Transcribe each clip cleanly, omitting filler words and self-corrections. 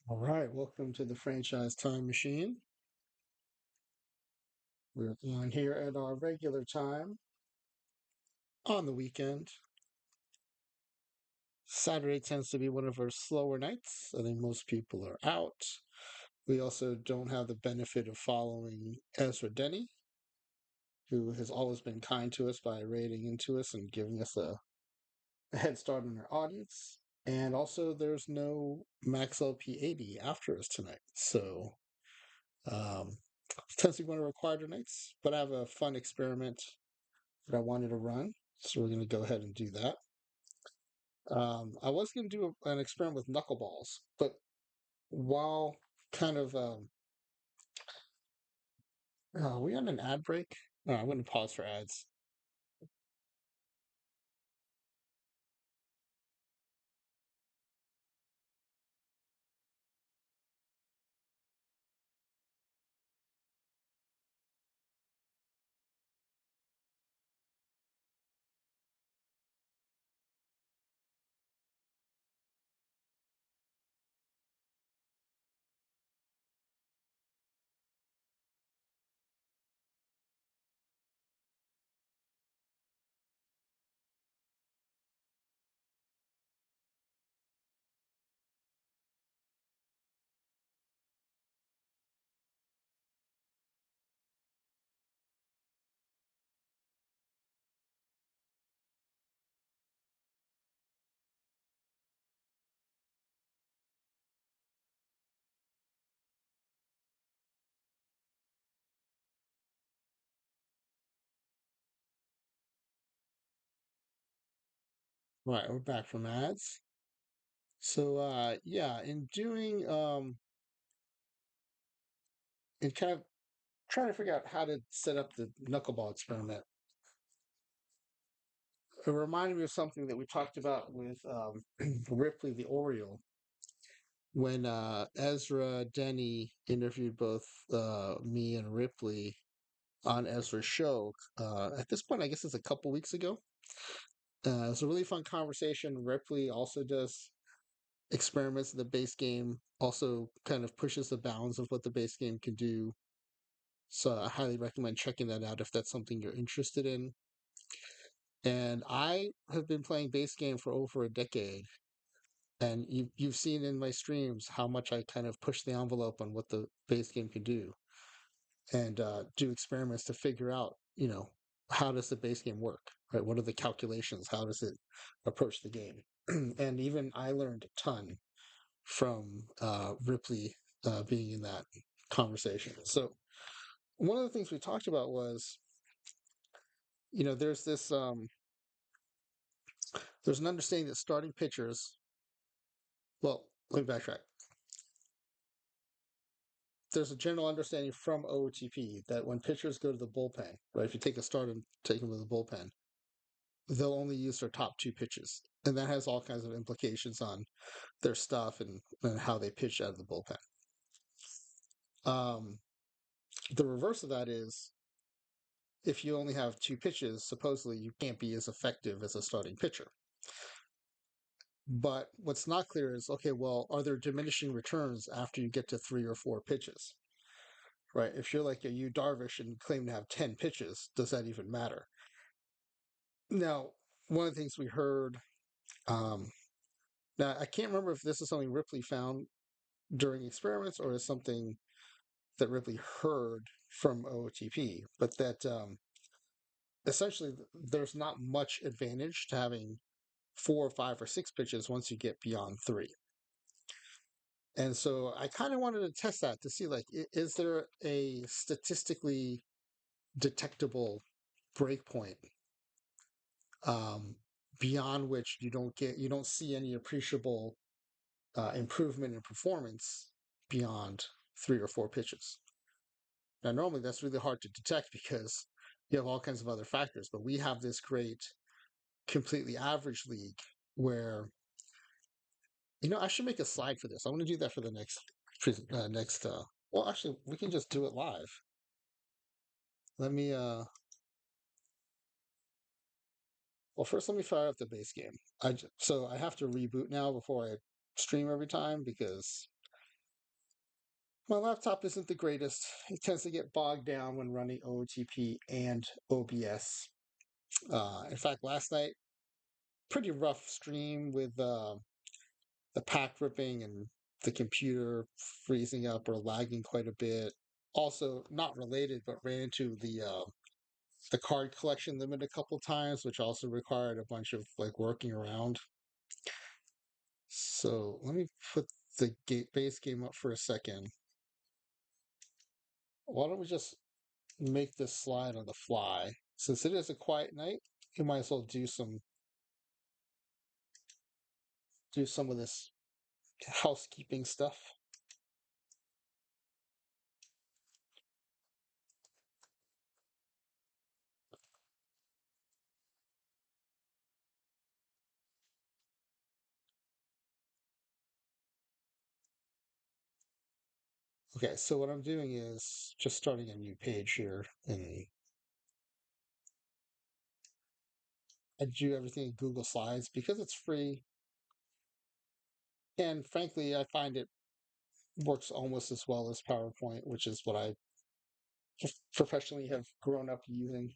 All right, welcome to the Franchise Time Machine. We're on here at our regular time on the weekend. Saturday tends to be one of our slower nights. I think most people are out. We also don't have the benefit of following Ezra Denny, who has always been kind to us by raiding into us and giving us a head start on our audience. And also, there's no Max LP80 after us tonight. So, um, it tends to be one of our quieter nights, but I have a fun experiment that I wanted to run. So we're going to go ahead and do that. I was going to do an experiment with knuckleballs, but while kind of, are we on an ad break? No, I'm going to pause for ads. All right, we're back from ads. So, yeah, in kind of trying to figure out how to set up the knuckleball experiment, it reminded me of something that we talked about with Ripley the Oriole when Ezra Denny interviewed both me and Ripley on Ezra's show. At this point, I guess it's a couple weeks ago. It was a really fun conversation. Ripley also does experiments in the base game, also kind of pushes the bounds of what the base game can do. So I highly recommend checking that out if that's something you're interested in. And I have been playing base game for over a decade. And you've seen in my streams how much I kind of push the envelope on what the base game can do and do experiments to figure out, how does the base game work, right? What are the calculations? How does it approach the game? And even I learned a ton from Ripley being in that conversation. So one of the things we talked about was, there's there's an understanding that starting pitchers. Well, let me backtrack. There's a general understanding from OOTP that when pitchers go to the bullpen, right? If you take a start and take them to the bullpen, they'll only use their top two pitches. And that has all kinds of implications on their stuff and how they pitch out of the bullpen. Um, the reverse of that is if you only have two pitches, supposedly you can't be as effective as a starting pitcher. But what's not clear is okay, well, are there diminishing returns after you get to three or four pitches? Right? If you're like a Yu Darvish and claim to have 10 pitches, does that even matter? Now, one of the things we heard, um, now I can't remember if this is something Ripley found during experiments or is something that Ripley heard from OOTP, but that essentially there's not much advantage to having four or five or six pitches once you get beyond three. And so I kind of wanted to test that to see like, is there a statistically detectable breakpoint um, beyond which you don't see any appreciable improvement in performance beyond three or four pitches. Now, normally that's really hard to detect because you have all kinds of other factors, but we have this great completely average league where, I should make a slide for this. I want to do that for the well, actually, we can just do it live. Let me, well, first let me fire up the base game. So I have to reboot now before I stream every time because My laptop isn't the greatest. It tends to get bogged down when running OOTP and OBS. In fact, last night, pretty rough stream with the pack ripping and the computer freezing up or lagging quite a bit. Also, not related, but ran into the card collection limit a couple times, which also required a bunch of like working around. So let me put the base game up for a second. Why don't we just make this slide on the fly? Since it is a quiet night, you might as well do some of this housekeeping stuff. Okay, so what I'm doing is just starting a new page here, and I do everything in Google Slides because it's free, and frankly, I find it works almost as well as PowerPoint, which is what I professionally have grown up using.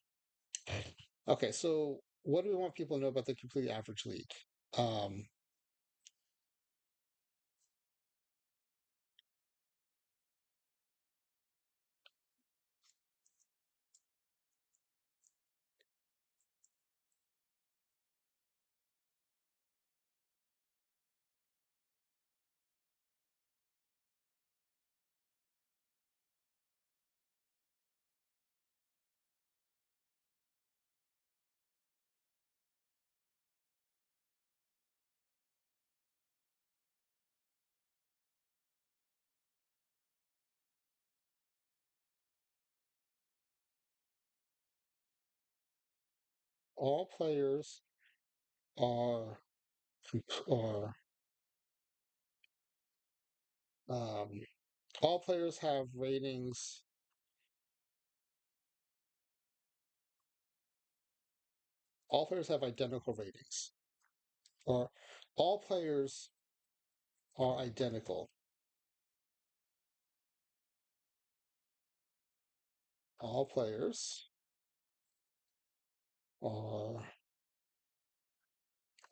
Okay, so what do we want people to know about the complete average league? Um, all players are are um, all players have ratings. All players have identical ratings, or all players are identical. All players are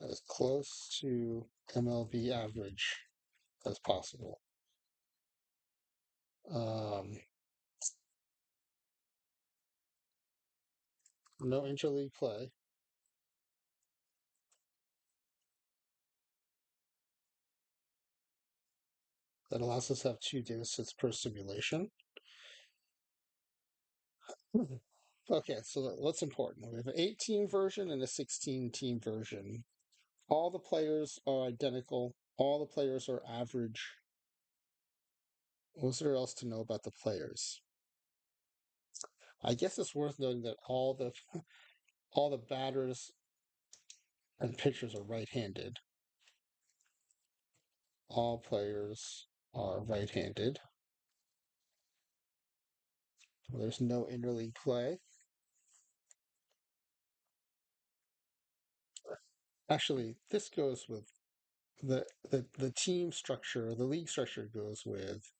as close to MLB average as possible. Um, no interleague play. That allows us to have two data sets per simulation. Mhm. Okay, so what's important? We have an 8-team version and a 16-team version. All the players are identical. All the players are average. What's there else to know about the players? I guess it's worth noting that all the batters and pitchers are right-handed. All players are right-handed. There's no interleague play. Actually, this goes with the team structure, the league structure goes with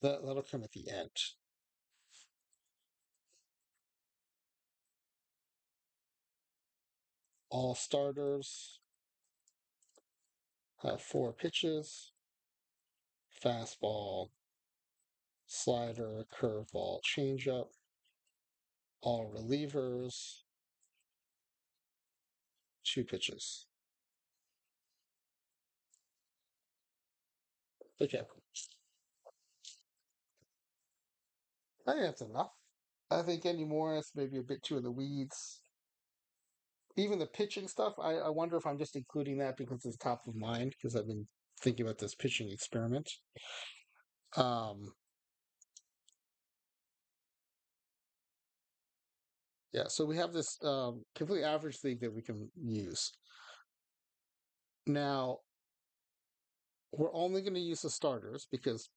that'll come at the end. All starters have 4 pitches: fastball, slider, curveball, changeup. All relievers, 2 pitches. Okay, I think that's enough. I think any more is maybe a bit too in the weeds. Even the pitching stuff, I wonder if I'm just including that because it's top of mind because I've been thinking about this pitching experiment. Um, yeah, so we have this complete average league that we can use. Now, we're only going to use the starters because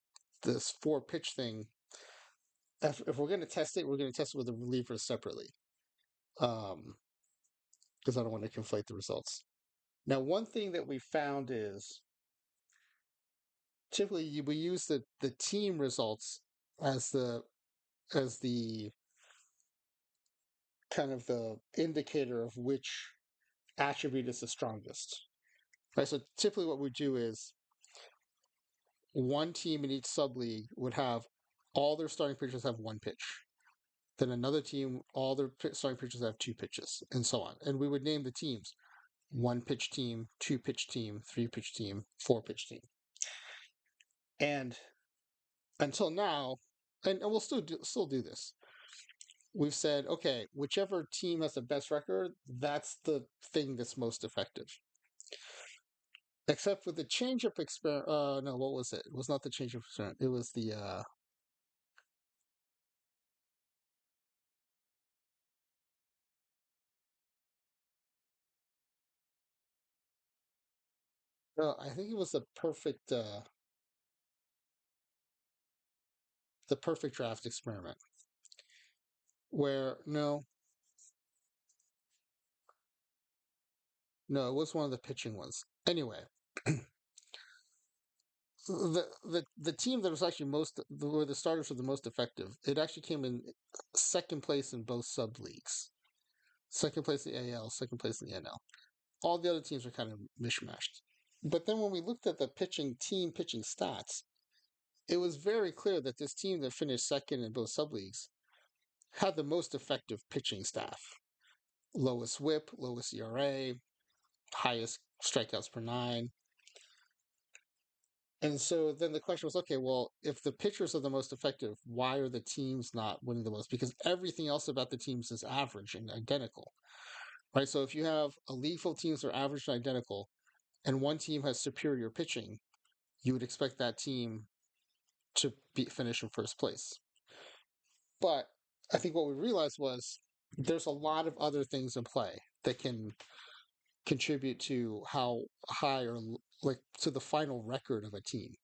this 4 pitch thing, if we're going to test it, we're going to test it with the relievers separately because I don't want to conflate the results. Now, one thing that we found is typically we use the team results as the kind of the indicator of which attribute is the strongest. Right. So typically what we do is one team in each sub league would have all their starting pitchers have one pitch. Then another team, all their starting pitchers have two pitches, and so on. And we would name the teams one pitch team, two pitch team, three pitch team, four pitch team. And until now, and we'll still do this. We've said, okay, whichever team has the best record, that's the thing that's most effective. Except with the changeup experiment. No, what was it? It was not the changeup experiment. It was the. No, I think it was the perfect draft experiment. Where no, it was one of the pitching ones. Anyway, the team that was actually where the starters were the most effective. It actually came in second place in both sub leagues. Second place in the AL, second place in the NL. All the other teams were kind of mishmashed. But then when we looked at the pitching stats, it was very clear that this team that finished second in both sub leagues had the most effective pitching staff. Lowest whip, lowest ERA, highest strikeouts per nine. And so then the question was, okay, well, if the pitchers are the most effective, why are the teams not winning the most? Because everything else about the teams is average and identical, right? So if you have a league full of teams that are average and identical, and one team has superior pitching, you would expect that team to finish in first place. But I think what we realized was there's a lot of other things in play that can contribute to how high or like to the final record of a team.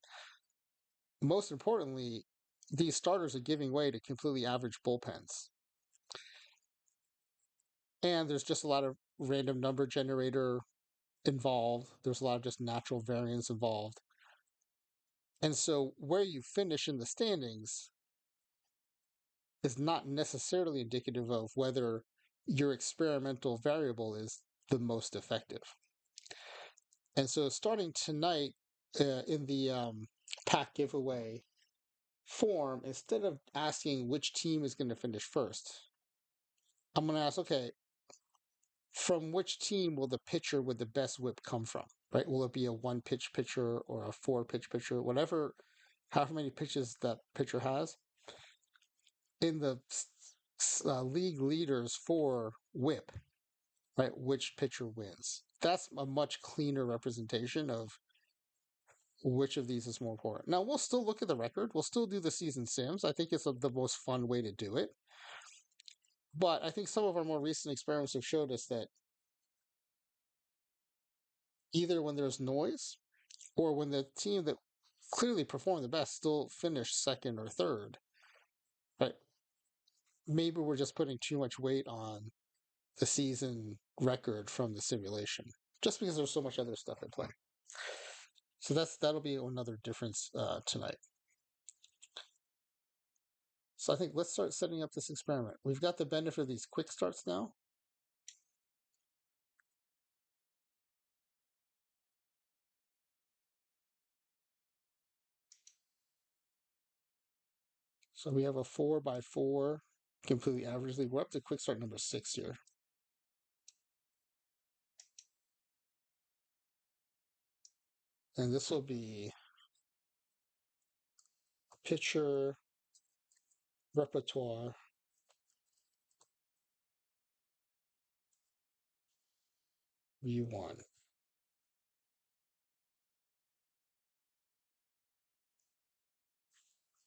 Most importantly, these starters are giving way to completely average bullpens. And there's just a lot of random number generator involved. There's a lot of just natural variance involved. And so where you finish in the standings is not necessarily indicative of whether your experimental variable is the most effective. And so starting tonight in the pack giveaway form, instead of asking which team is going to finish first, I'm going to ask, okay, from which team will the pitcher with the best whip come from? Right? Will it be a one pitch pitcher or a four pitch pitcher, whatever, however many pitches that pitcher has? In the league leaders for whip, right? Which pitcher wins? That's a much cleaner representation of which of these is more important. Now, we'll still look at the record. We'll still do the season sims. I think it's the most fun way to do it. But I think some of our more recent experiments have showed us that either when there's noise or when the team that clearly performed the best still finished second or third, right? Maybe we're just putting too much weight on the season record from the simulation, just because there's so much other stuff at play. So that'll be another difference tonight. So I think let's start setting up this experiment. We've got the benefit of these quick starts now. So we have a 4x4 completely average league. We're up to quick start number 6 here. And this will be pitcher repertoire view 1.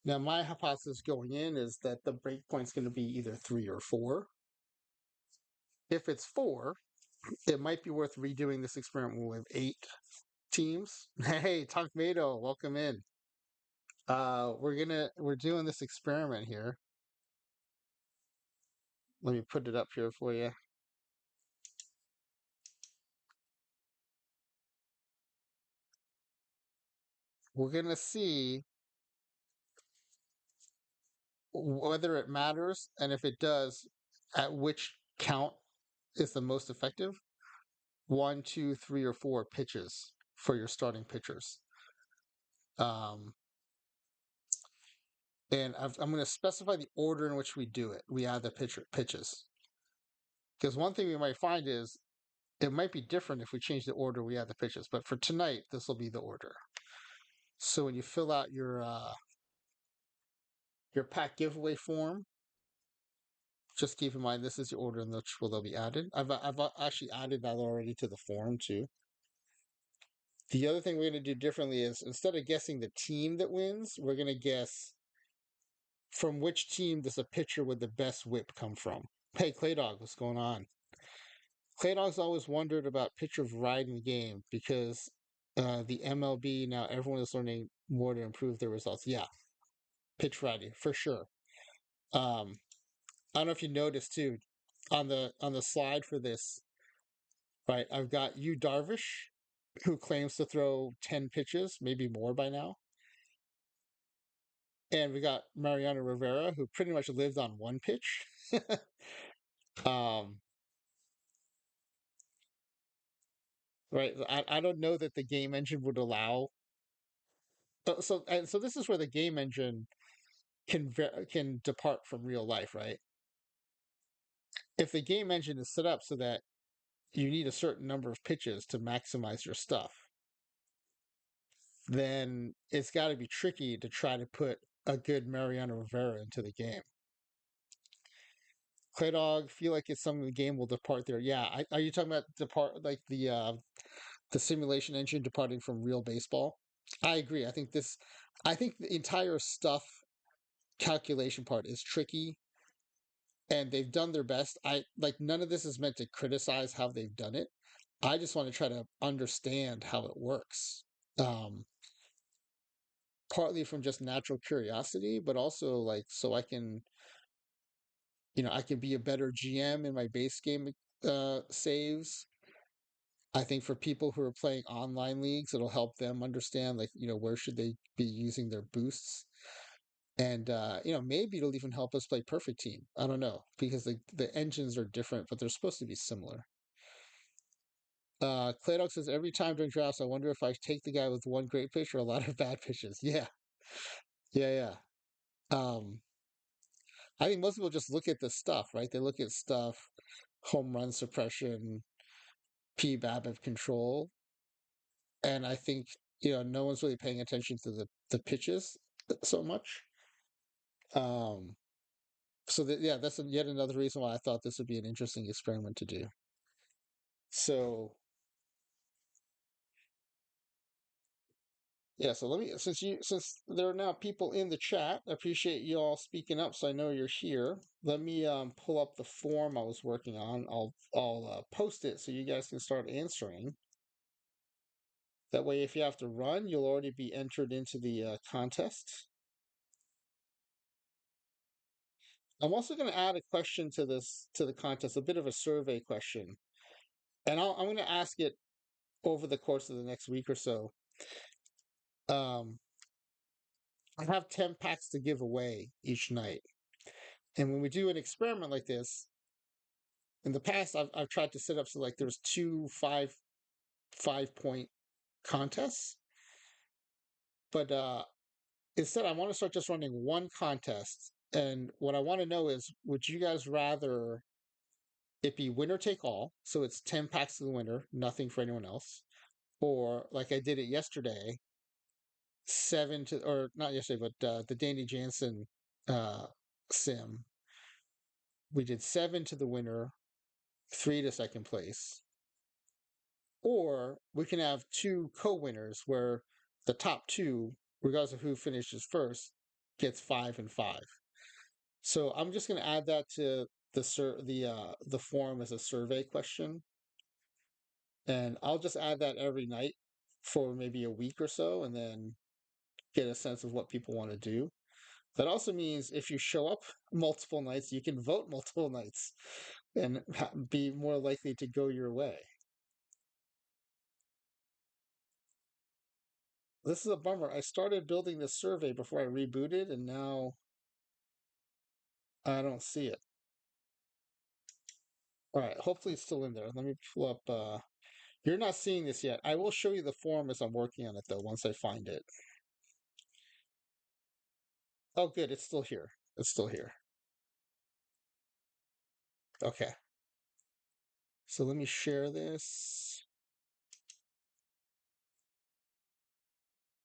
Now, my hypothesis going in is that the breakpoint's going to be either 3 or 4. If it's 4, it might be worth redoing this experiment with 8 teams. Hey, Tankmado, welcome in. We're doing this experiment here. Let me put it up here for you. we're gonna see whether it matters, and if it does, at which count is the most effective. One, two, three, or four pitches for your starting pitchers. Um, and I'm going to specify the order in which we do it. We add the pitches, because one thing we might find is it might be different if we change the order we add the pitches. But for tonight, this will be the order. So when you fill out your pack giveaway form, just keep in mind this is the order in which will they'll be added. I've actually added that already to the form too. The other thing we're going to do differently is instead of guessing the team that wins, we're going to guess from which team does a pitcher with the best whip come from. Hey, Clay Dog, what's going on? Clay Dog's always wondered about pitcher variety in the game because the MLB now everyone is learning more to improve their results. Yeah, pitch variety for sure. I don't know if you noticed too on the slide for this. Right, I've got you Darvish, who claims to throw 10 pitches, maybe more by now. And we got Mariano Rivera, who pretty much lived on one pitch. um, right. I don't know that the game engine would allow. So this is where the game engine can depart from real life, right? If the game engine is set up so that you need a certain number of pitches to maximize your stuff, then it's got to be tricky to try to put a good Mariano Rivera into the game. Clay Dog, feel like it's something the game will depart there. Yeah, are you talking about depart like the simulation engine departing from real baseball? I agree. I think the entire stuff calculation part is tricky, and they've done their best. I like none of this is meant to criticize how they've done it. I just want to try to understand how it works. Um, Partly from just natural curiosity, but also like so I can I can be a better GM in my base game saves. I think for people who are playing online leagues, it'll help them understand like, where should they be using their boosts. And maybe it'll even help us play perfect team. I don't know, because the engines are different, but they're supposed to be similar. Claydog says every time during drafts, I wonder if I take the guy with one great pitch or a lot of bad pitches. Yeah. Yeah, yeah. I think most people just look at the stuff, right? They look at stuff, home run suppression, P BABIP control, and I think no one's really paying attention to the pitches so much. Um, yeah, that's yet another reason why I thought this would be an interesting experiment to do. So yeah, so let me since there are now people in the chat, I appreciate you all speaking up, so I know you're here. Let me pull up the form I was working on. I'll post it so you guys can start answering. That way, if you have to run, you'll already be entered into the contest. I'm also going to add a question to the contest, a bit of a survey question, and I'm going to ask it over the course of the next week or so. Um, I have 10 packs to give away each night, and when we do an experiment like this, in the past I've tried to set up so like there's two five point contests, but instead I want to start just running one contest. And what I want to know is, would you guys rather it be winner take all, so it's 10 packs to the winner, nothing for anyone else, or like I did it yesterday, seven to, or not yesterday, but the Danny Jansen uh, sim, we did seven to the winner, three to second place, or we can have two co-winners where the top two, regardless of who finishes first, gets 5 and 5. So I'm just going to add that to the form as a survey question, and I'll just add that every night for maybe a week or so, and then get a sense of what people want to do. That also means if you show up multiple nights, you can vote multiple nights and be more likely to go your way. this is a bummer. I started building this survey before I rebooted, and now I don't see it. All right, hopefully it's still in there. Let me pull up. You're not seeing this yet. I will show you the form as I'm working on it, though, once I find it. Oh, good. It's still here. It's still here. Okay. So let me share this.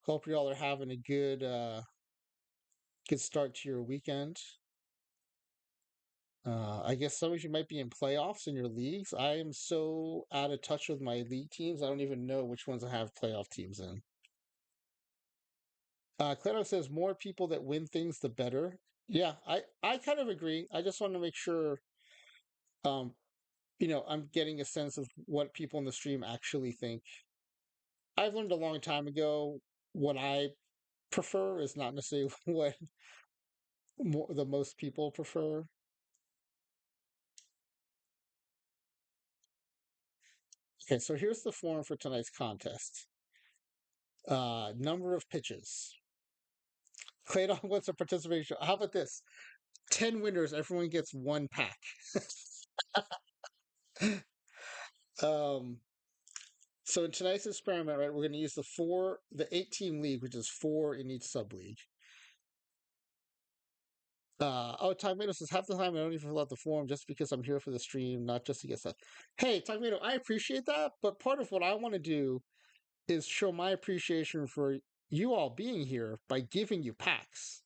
Hope y'all are having a good start to your weekend. I guess some of you might be in playoffs in your leagues. I am so out of touch with my league teams. I don't even know which ones I have playoff teams in. Claro says more people that win things, the better. Yeah, I kind of agree. I just want to make sure, um, I'm getting a sense of what people in the stream actually think. I've learned a long time ago what I prefer is not necessarily what the most people prefer. Okay, so here's the form for tonight's contest. Number of pitches. Clayton wants a participation. How about this? 10 winners, everyone gets one pack. um, so in tonight's experiment, right, we're going to use the 8 team league, which is 4 in each sub league. Tagmano says half the time I don't even fill out the form just because I'm here for the stream, not just to get stuff. Hey, Tagmano, I appreciate that, but part of what I want to do is show my appreciation for you all being here by giving you packs.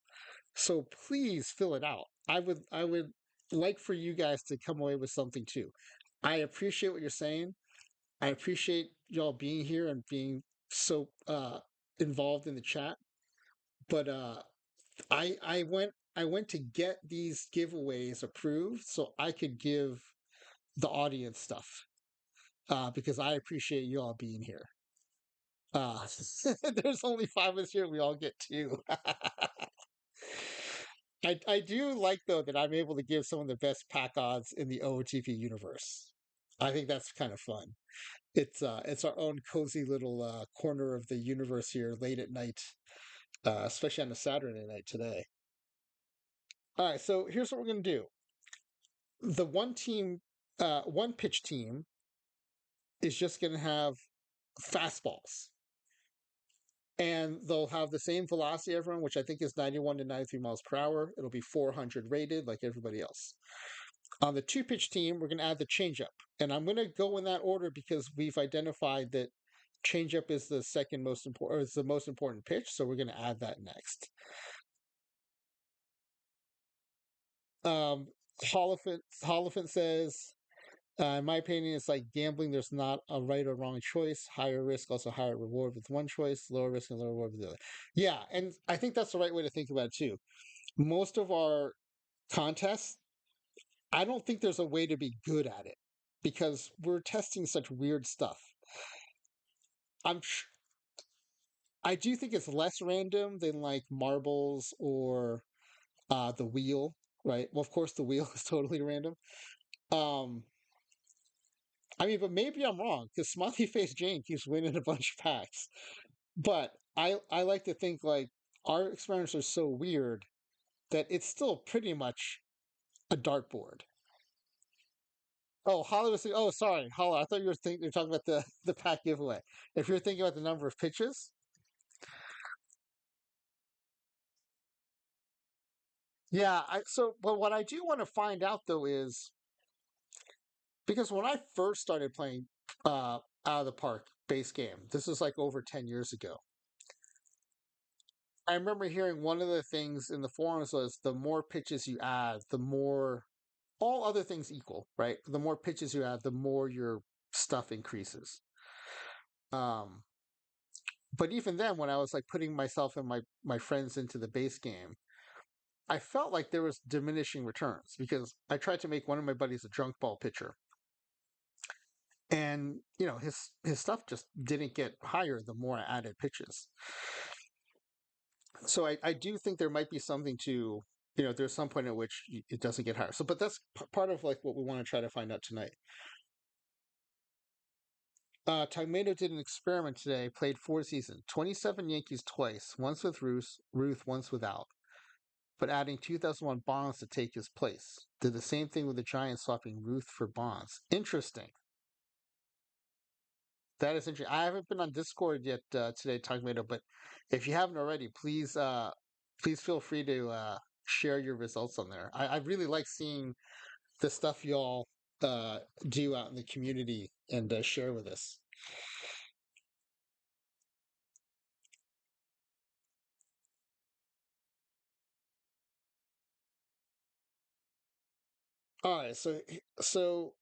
So please fill it out. I would like for you guys to come away with something too. I appreciate what you're saying. I appreciate y'all being here and being so involved in the chat. But I went to get these giveaways approved so I could give the audience stuff because I appreciate you all being here. Uh, there's only 5 of us here. We all get two. I do like though that I'm able to give some of the best pack odds in the OOTP universe. I think that's kind of fun. It's our own cozy little corner of the universe here late at night, especially on a Saturday night today. All right, so here's what we're gonna do. The one pitch team is just gonna have fastballs, and they'll have the same velocity everyone, which I think is 91 to 93 miles per hour. It'll be 400 rated like everybody else. On the 2 pitch team, we're going to add the changeup. And I'm going to go in that order because we've identified that changeup is the second most important, or is the most important pitch. So we're going to add that next. Um, Holofant says, in my opinion, it's like gambling. There's not a right or wrong choice. Higher risk, also higher reward with one choice. Lower risk and lower reward with the other. Yeah, and I think that's the right way to think about it too. Most of our contests, I don't think there's a way to be good at it because we're testing such weird stuff. I'm I do think it's less random than like marbles or the wheel, right? Well, of course, the wheel is totally random. Um, I mean, but maybe I'm wrong because Smiley Face Jane keeps winning a bunch of packs. But I like to think like our experiments are so weird that it's still pretty much a dartboard. Oh, Holly was. Oh, sorry, Holly. I thought you're talking about the pack giveaway. If you're thinking about the number of pitches, yeah. But what I do want to find out though is because when I first started playing out of the park base game, this was like over 10 years ago. I remember hearing one of the things in the forums was the more pitches you add, the more all other things equal, right? The more pitches you add, the more your stuff increases. Um, but even then, when I was like putting myself and my friends into the base game, I felt like there was diminishing returns because I tried to make one of my buddies a drunk ball pitcher, and his stuff just didn't get higher the more I added pitches. So I do think there might be something to there's some point at which it doesn't get higher. So, but that's part of like what we want to try to find out tonight. Tomato did an experiment today, played 4 seasons, 27 Yankees twice, once with Ruth, once without, but adding 2001 Bonds to take his place. Did the same thing with the Giants, swapping Ruth for Bonds. Interesting. That is interesting. I haven't been on Discord yet today, Tomato, but if you haven't already, please feel free to share your results on there. I really like seeing the stuff y'all do out in the community and share with us. All right, so so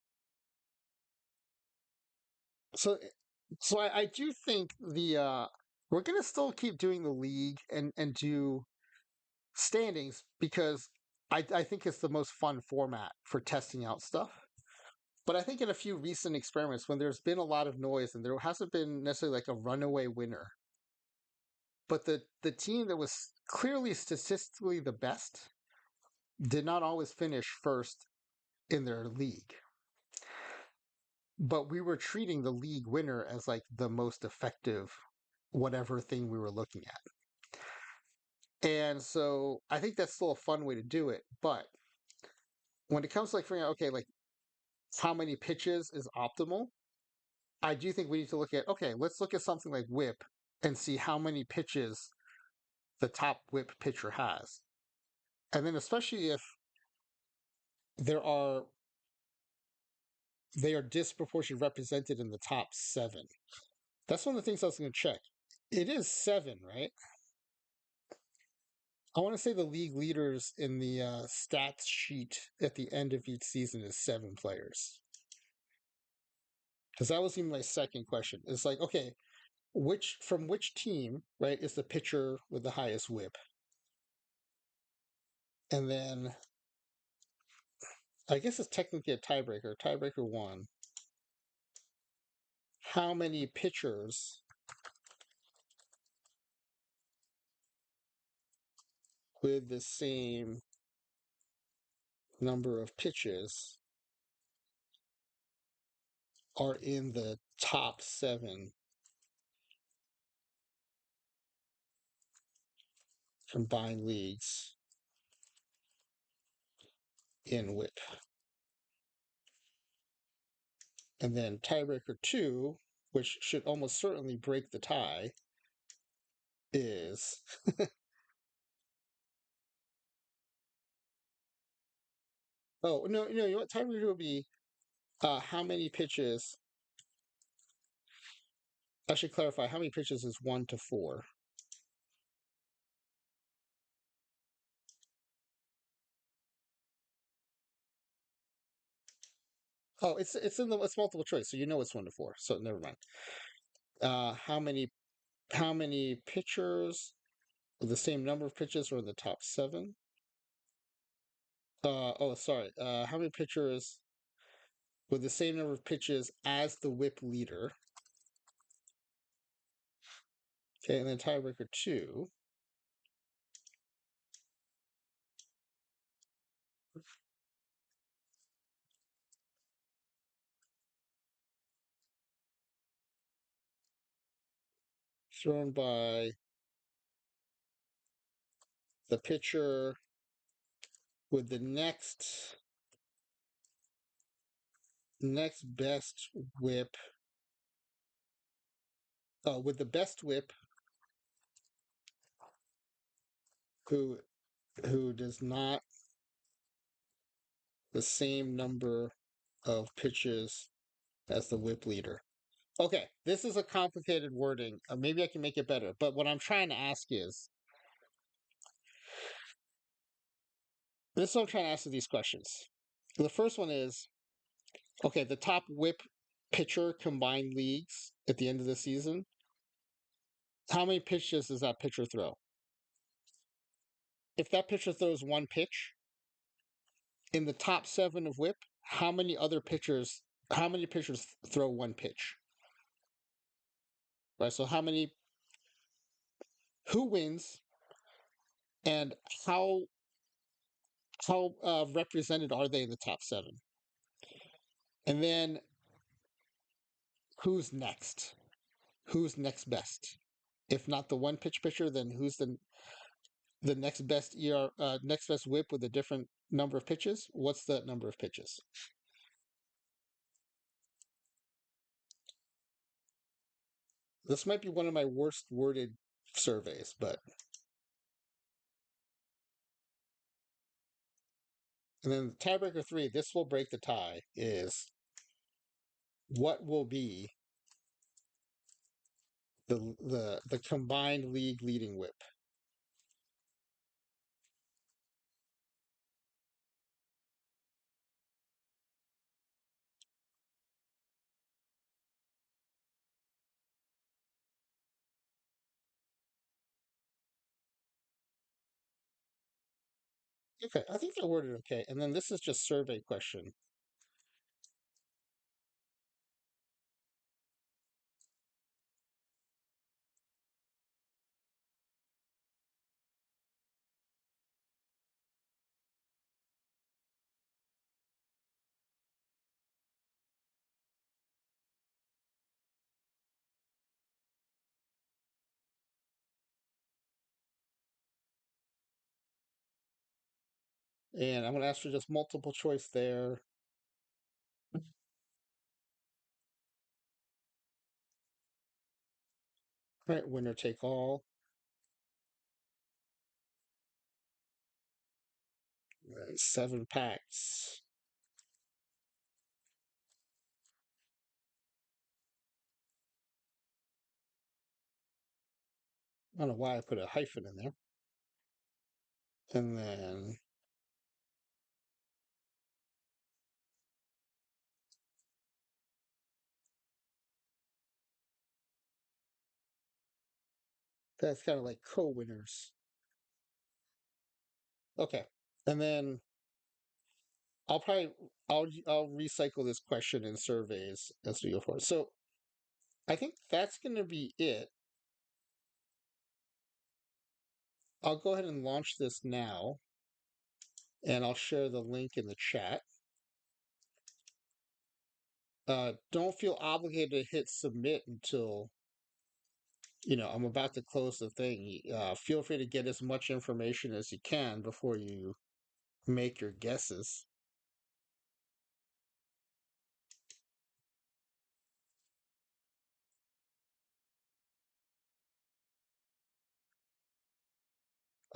I do think the we're gonna still keep doing the league and do standings because I think it's the most fun format for testing out stuff. But I think in a few recent experiments, when there's been a lot of noise and there hasn't been necessarily like a runaway winner, but the team that was clearly statistically the best did not always finish first in their league. But we were treating the league winner as like the most effective whatever thing we were looking at. And so I think that's still a fun way to do it. But when it comes to like figuring out, okay, like how many pitches is optimal, I do think we need to look at, okay, let's look at something like whip and see how many pitches the top whip pitcher has. And then especially if there are they are disproportionately represented in the top seven. That's one of the things I was going to check. It is seven, right? I want to say the league leaders in the stats sheet at the end of each season is 7 players. Because that was even my second question. It's like, okay, which team, right, is the pitcher with the highest whip? And then I guess it's technically a tiebreaker. Tiebreaker one. How many pitchers with the same number of pitches are in the top 7 combined leagues in whip? And then tiebreaker 2, which should almost certainly break the tie, is oh no, you know what, tiebreaker 2 would be how many pitches. I should clarify how many pitches is 1 to 4. Oh, it's multiple choice, so you know it's 1 to 4. So never mind. How many pitchers with the same number of pitches are in the top 7? Oh, sorry. How many pitchers with the same number of pitches as the whip leader? Okay, and then tiebreaker 2. Thrown by the pitcher with the next best whip. With the best whip, who does not the same number of pitches as the whip leader. Okay, this is a complicated wording. Maybe I can make it better. But what I'm trying to ask is this is what I'm trying to ask these questions. The first one is okay, the top whip pitcher combined leagues at the end of the season. How many pitches does that pitcher throw? If that pitcher throws one pitch in the top 7 of whip, how many pitchers throw one pitch? Right? So who wins and how represented are they in the top 7? And then who's next? Who's next best? If not the one pitch pitcher, then who's the next best next best whip with a different number of pitches? What's that number of pitches? This might be one of my worst worded surveys, but and then tiebreaker three, this will break the tie, is what will be the combined league leading whip? Okay, I think they're worded okay. And then this is just survey question. And I'm going to ask for just multiple choice there. All right, winner take all. Seven packs. I don't know why I put a hyphen in there. And then that's kind of like co-winners. Okay. And then I'll probably I'll recycle this question in surveys as we go forward. So I think that's going to be it. I'll go ahead and launch this now, and I'll share the link in the chat. Don't feel obligated to hit submit until I'm about to close the thing. Feel free to get as much information as you can before you make your guesses.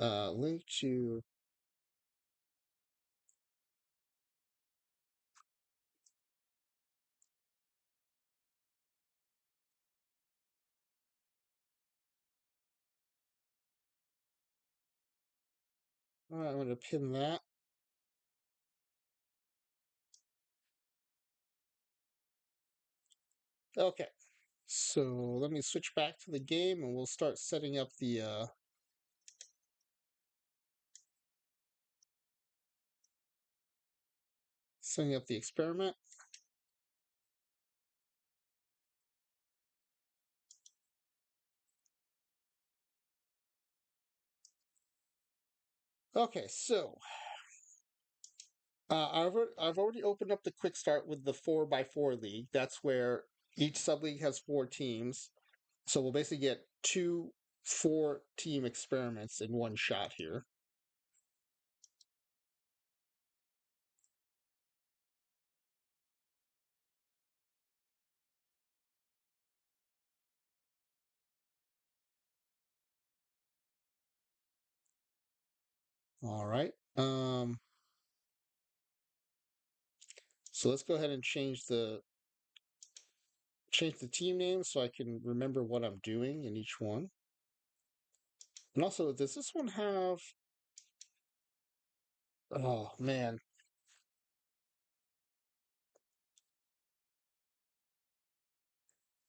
Link to I'm going to pin that. Okay, so let me switch back to the game, and we'll start setting up the experiment. Okay, so I've already opened up the quick start with the 4x4 league. That's where each sub league has four teams. So we'll basically get two 4-team experiments in one shot here. All right. So let's go ahead and change the team name so I can remember what I'm doing in each one. And also, does this one have? Oh man,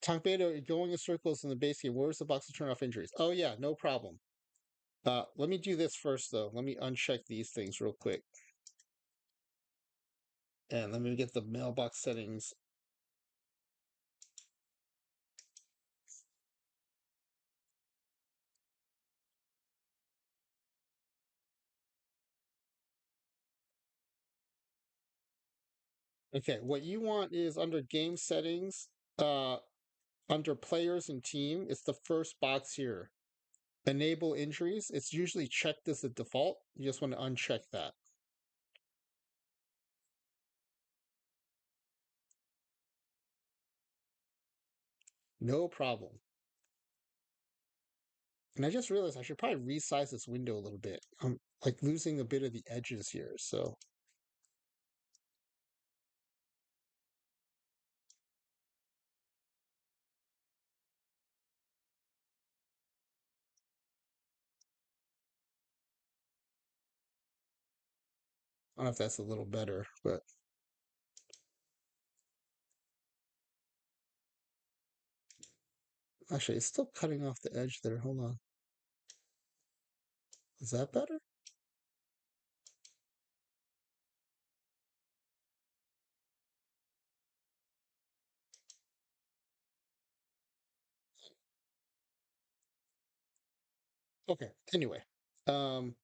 Talk Beta going in circles in the base game. Where's the box to turn off injuries? Oh yeah, no problem. Let me do this first though. Let me uncheck these things real quick, and let me get the mailbox settings. Okay, what you want is under game settings. Uh, Under players and team, it's the first box here. Enable injuries. It's usually checked as the default. You just want to uncheck that. No problem. And I just realized I should probably resize this window a little bit. I'm like losing a bit of the edges here. So, I don't know if that's a little better, but actually, it's still cutting off the edge there. Hold on. Is that better? Okay. Anyway, um,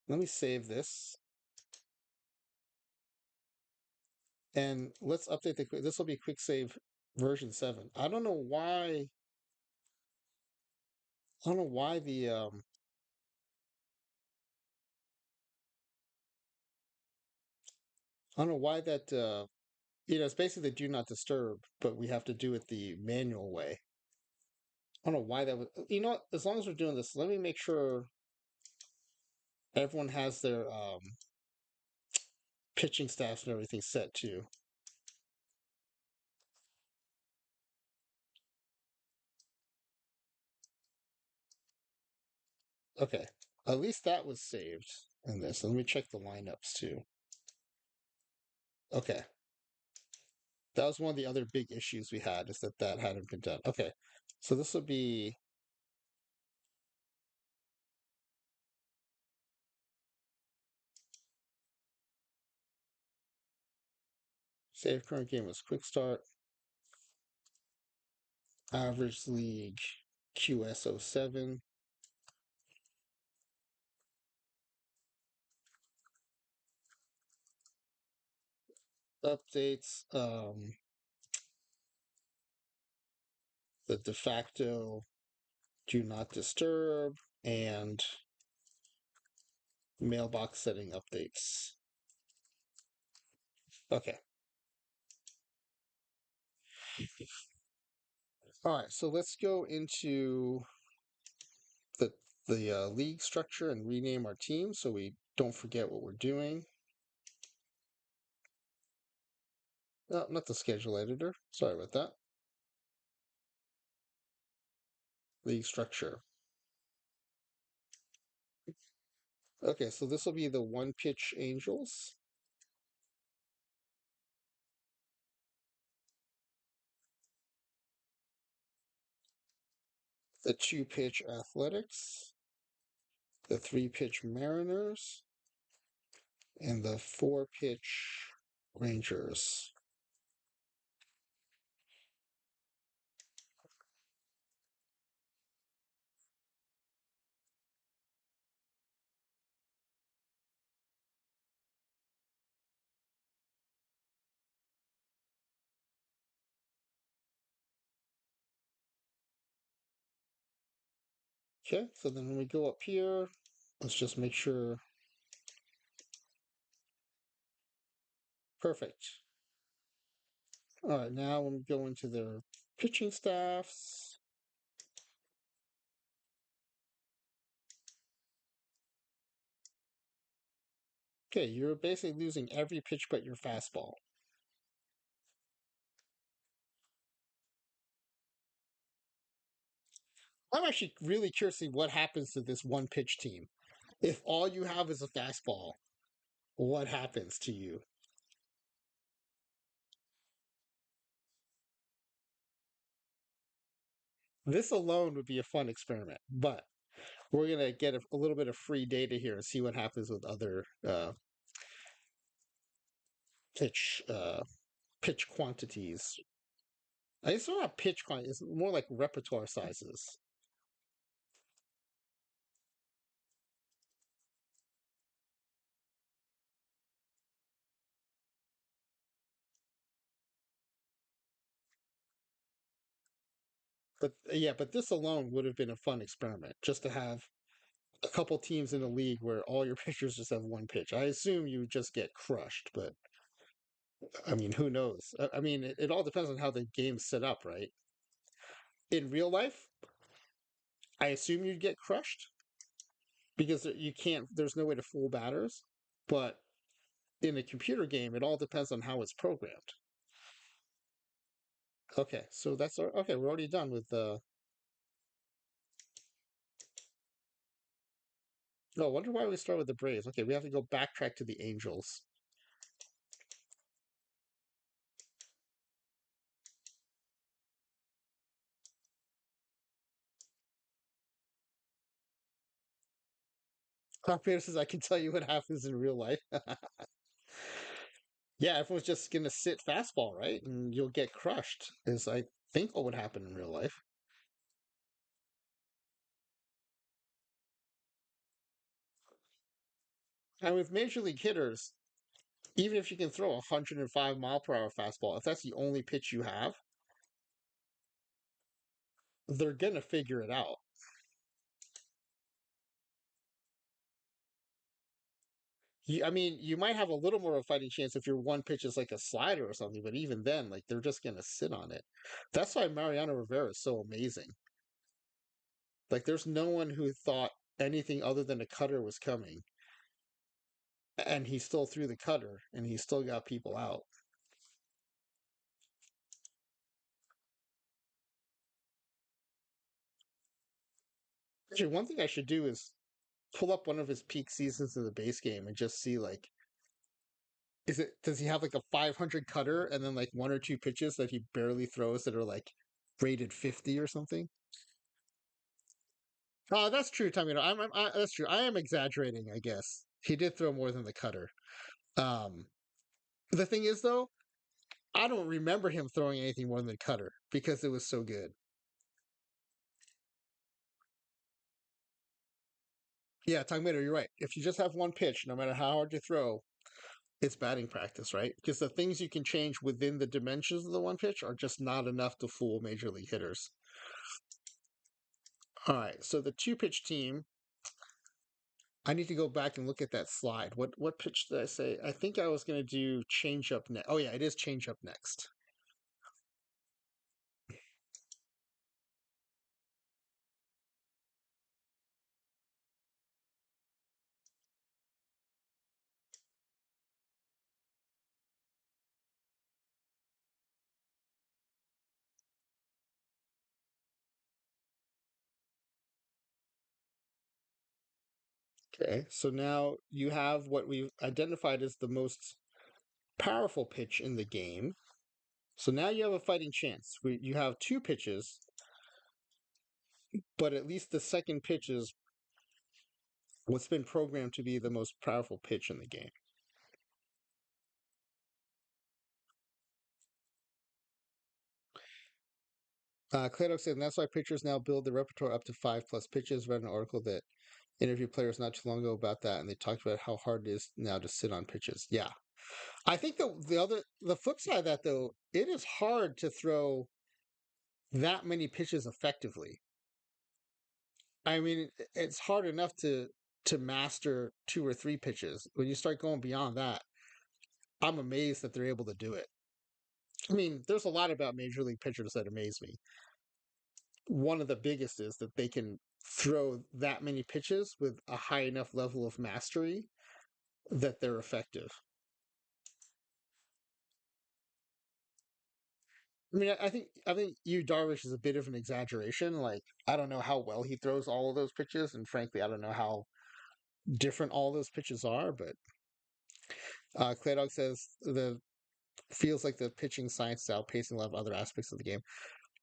let me save this and let's update the. This will be quick save version 7. I don't know why. I don't know why the I don't know why that it's basically do not disturb, but we have to do it the manual way. I don't know why that would. You know what? As long as we're doing this, let me make sure everyone has their pitching staffs and everything set too. Okay, at least that was saved in this. Let me check the lineups too. Okay, that was one of the other big issues we had is that that hadn't been done. Okay, so this will be save current game as quick start, average league QS07 updates. The de facto do not disturb and mailbox setting updates. Okay. All right. So let's go into the league structure and rename our team so we don't forget what we're doing. No, not the schedule editor. Sorry about that. League structure. Okay, so this will be the one pitch Angels, the two pitch Athletics, the three pitch Mariners, and the four pitch Rangers. Okay, so then when we go up here, let's just make sure. Perfect. All right, now when we go into their pitching staffs, okay, you're basically losing every pitch but your fastball. I'm actually really curious to see what happens to this one pitch team. If all you have is a fastball, what happens to you? This alone would be a fun experiment, but we're gonna get a little bit of free data here and see what happens with other pitch pitch quantities. I guess they're not pitch quantities; it's more like repertoire sizes. But yeah, but this alone would have been a fun experiment just to have a couple teams in a league where all your pitchers just have one pitch. I assume you just get crushed, but I mean, who knows? I mean, it all depends on how the game's set up, right? In real life, I assume you'd get crushed because you can't, there's no way to fool batters. But in a computer game, it all depends on how it's programmed. Okay, so that's our, okay, we're already done with the. Oh, I wonder why we start with the Braves. Okay, we have to go backtrack to the Angels. Operator says, I can tell you what happens in real life. Yeah, everyone's just going to sit fastball, right? And you'll get crushed, is I think what would happen in real life. And with major league hitters, even if you can throw a 105-mile-per-hour fastball, if that's the only pitch you have, they're going to figure it out. I mean, you might have a little more of a fighting chance if your one pitch is like a slider or something, but even then, like they're just going to sit on it. That's why Mariano Rivera is so amazing. Like, there's no one who thought anything other than a cutter was coming, and he still threw the cutter, and he still got people out. Actually, one thing I should do is pull up one of his peak seasons of the base game and just see like, does he have like a 500 cutter and then like one or two pitches that he barely throws that are like rated 50 or something? Oh, that's true, Tommy. That's true. I am exaggerating, I guess. He did throw more than the cutter. Um, the thing is, though, I don't remember him throwing anything more than the cutter because it was so good. Yeah, Tangmito, you're right. If you just have one pitch, no matter how hard you throw, it's batting practice, right? Because the things you can change within the dimensions of the one pitch are just not enough to fool major league hitters. All right, so the two pitch team, I need to go back and look at that slide. What pitch did I say? I think I was going to do change up next. Oh yeah, it is change up next. Okay, so now you have what we've identified as the most powerful pitch in the game. So now you have a fighting chance. You have two pitches, but at least the second pitch is what's been programmed to be the most powerful pitch in the game. Claydock said, and that's why pitchers now build their repertoire up to 5+ pitches. Read an article that interviewed players not too long ago about that, and they talked about how hard it is now to sit on pitches. Yeah, I think the flip side of that though, it is hard to throw that many pitches effectively. I mean, it's hard enough to master two or three pitches. When you start going beyond that, I'm amazed that they're able to do it. I mean, there's a lot about major league pitchers that amaze me. One of the biggest is that they can throw that many pitches with a high enough level of mastery that they're effective. I mean, I think you Darvish is a bit of an exaggeration. Like, I don't know how well he throws all of those pitches, and frankly, I don't know how different all those pitches are. But Clay Dog says the feels like the pitching science is outpacing a lot of other aspects of the game.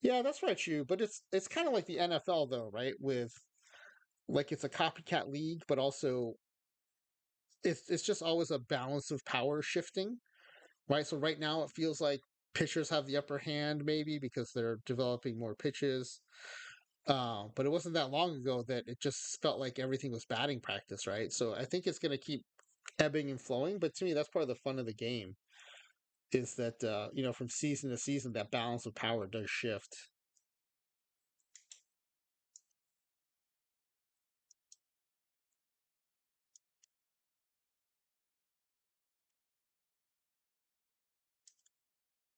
Yeah, that's right, you. But it's kind of like the NFL though, right? With like it's a copycat league, but also it's just always a balance of power shifting, right? So right now it feels like pitchers have the upper hand maybe because they're developing more pitches. But it wasn't that long ago that it just felt like everything was batting practice, right? So I think it's going to keep ebbing and flowing. But to me, that's part of the fun of the game is that from season to season, that balance of power does shift.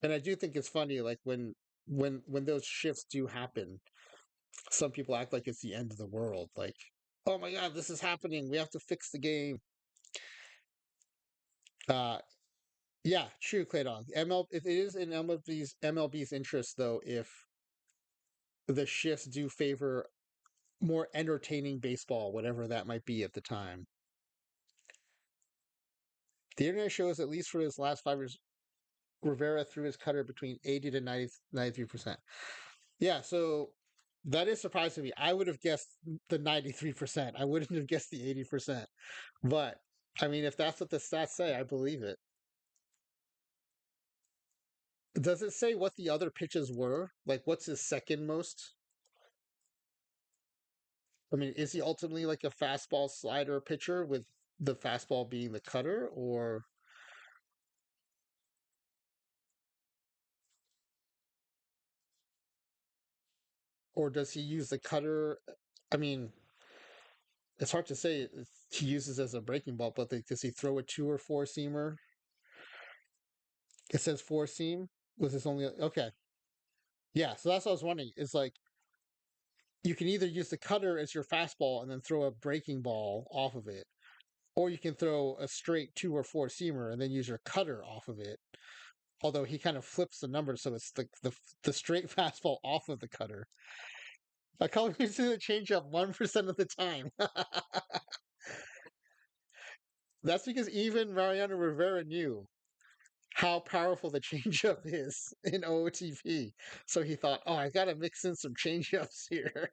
And I do think it's funny, like when those shifts do happen, some people act like it's the end of the world. Like, oh my god, this is happening. We have to fix the game. Uh, yeah, true, Claydon. If it is in MLB's interest, though, if the shifts do favor more entertaining baseball, whatever that might be at the time. The internet shows, at least for his last 5 years, Rivera threw his cutter between 80 to 93%. Yeah, so that is surprising to me. I would have guessed the 93%. I wouldn't have guessed the 80%. But I mean, if that's what the stats say, I believe it. Does it say what the other pitches were? Like, what's his second most? I mean, is he ultimately like a fastball slider pitcher with the fastball being the cutter, or does he use the cutter? I mean, it's hard to say. He uses as a breaking ball, but like, does he throw a two or four seamer? It says four seam. Was this only okay? Yeah, so that's what I was wondering. Is like you can either use the cutter as your fastball and then throw a breaking ball off of it, or you can throw a straight two or four seamer and then use your cutter off of it. Although he kind of flips the numbers, so it's the straight fastball off of the cutter. I call him using the changeup 1% of the time. That's because even Mariano Rivera knew how powerful the changeup is in OOTP. So he thought, oh, I got to mix in some changeups here.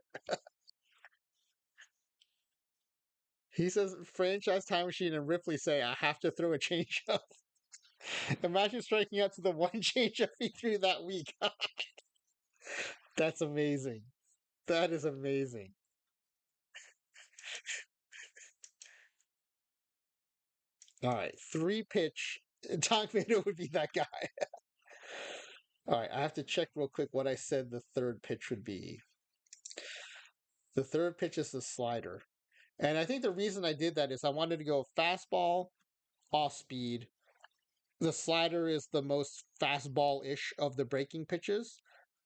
He says franchise time machine and Ripley say I have to throw a changeup. Imagine striking out to the one changeup he threw that week. That's amazing. That is amazing. All right, three pitch. Tom Mado would be that guy. All right, I have to check real quick what I said the third pitch would be. The third pitch is the slider. And I think the reason I did that is I wanted to go fastball, off speed. The slider is the most fastball ish of the breaking pitches,